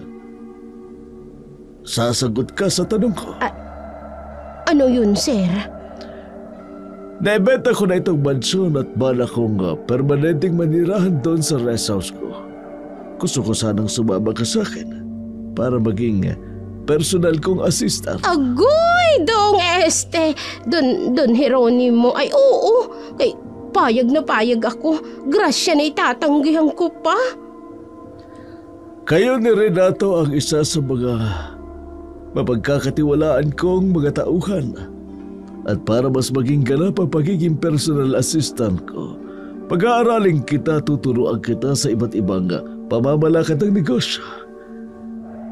sasagot ka sa tanong ko. Ano yun, sir? Naibenta ko na itong mansyon at bala kong permanenteng manirahan doon sa rest house ko. Gusto ko sanang sumama ka sa akin para maging personal kong assistant. Agoy, dong Don Jeronimo. Ay, oo. Payag na payag ako. Grasya na itatanggihan ko pa. Kayo ni Renato ang isa sa mga mapagkakatiwalaan kong mga tauhan. At para mas maging ganap ang pagiging personal assistant ko, pag-aaraling kita, tuturuan kita sa iba't ibang pamamalakad ng negosyo.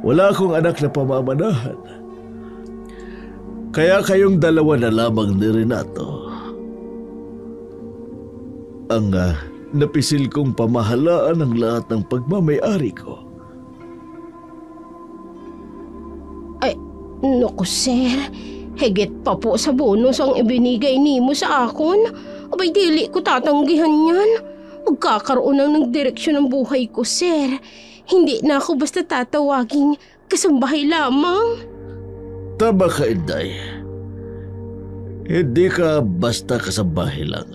Wala akong anak na pamamanahan. Kaya kayong dalawa na lamang ni Renato ang napisil kong pamahalaan ng lahat ng pagmamay-ari ko. Ay, naku sir. Higit pa po sa bonus ang ibinigay nimo sa akon. Abay, dili ko tatanggihan yan. Magkakaroon ng direksyon ng buhay ko, sir. hindi na ako basta tatawaging kasambahay lamang. Tama ka, Inday. Hindi ka basta kasambahay lang.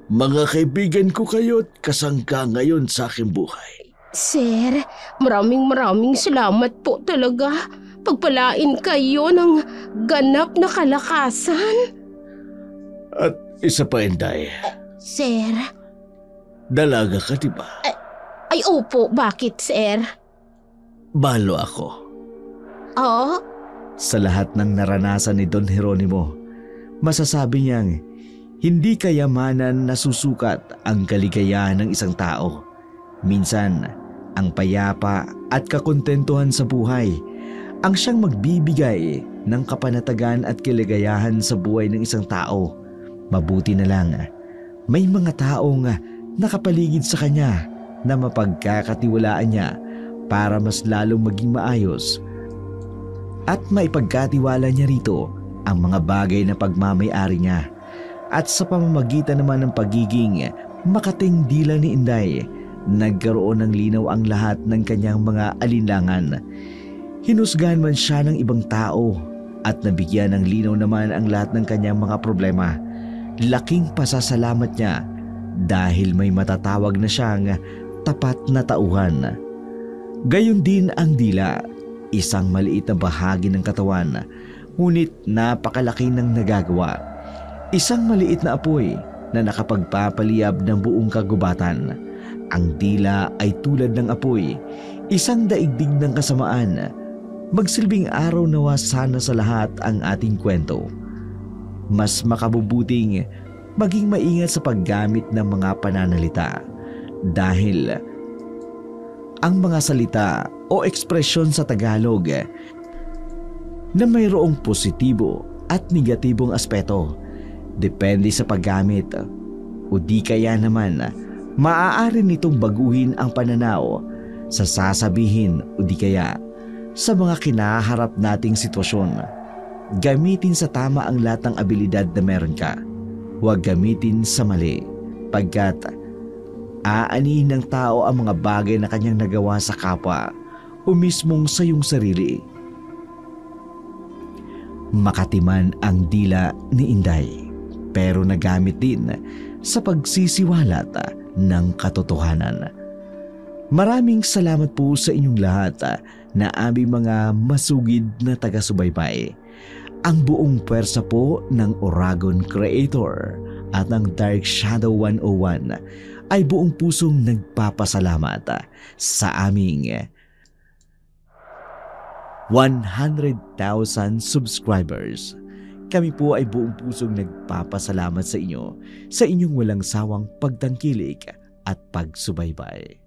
Mga kaibigan ko kayo at kasangka ngayon sa aking buhay. Sir, maraming salamat po talaga. Pagpalain kayo ng ganap na kalakasan. At isa pa, Inday. Sir? Dalaga ka, diba? Ay opo, bakit sir? Balo ako. Oh? Sa lahat ng naranasan ni Don Jeronimo, masasabi niyang hindi kayamanan nasusukat ang kaligayahan ng isang tao. Minsan, ang payapa at kakontentuhan sa buhay ang siyang magbibigay ng kapanatagan at kaligayahan sa buhay ng isang tao. Mabuti na lang, may mga taong nakapaligid sa kanya na mapagkakatiwalaan niya para mas lalong maging maayos. At maipagkatiwala niya rito ang mga bagay na pagmamay-ari niya. At sa pamamagitan naman ng pagiging makating dila ni Inday, nagkaroon ng linaw ang lahat ng kanyang mga alinlangan. Hinusgahan man siya ng ibang tao at nabigyan ng linaw naman ang lahat ng kanyang mga problema. Laking pasasalamat niya dahil may matatawag na siyang tapat na tauhan. Gayon din ang dila, isang maliit na bahagi ng katawan, ngunit napakalaki ng nagagawa. Isang maliit na apoy na nakapagpapaliyab ng buong kagubatan. Ang dila ay tulad ng apoy, isang daigdig ng kasamaan. Magsilbing araw nawa sana sa lahat ang ating kwento. Mas makabubuting maging maingat sa paggamit ng mga pananalita dahil ang mga salita o ekspresyon sa Tagalog na mayroong positibo at negatibong aspeto depende sa paggamit o di kaya naman maaari nitong baguhin ang pananaw sa sasabihin o di kaya sa mga kinaharap nating sitwasyon. Gamitin sa tama ang lahat ng abilidad na meron ka. Huwag gamitin sa mali pagkat aanihin ng tao ang mga bagay na kanyang nagawa sa kapwa o mismong sa iyong sarili. Makatiman ang dila ni Inday pero nagamit din sa pagsisiwalat ng katotohanan. Maraming salamat po sa inyong lahat na aming mga masugid na taga-subaybay. Ang buong pwersa po ng Oragon Creator at ng Dark Shadow 101 ay buong pusong nagpapasalamat sa aming 100,000 subscribers. Kami po ay buong pusong nagpapasalamat sa inyo sa inyong walang sawang pagtangkilik at pagsubaybay.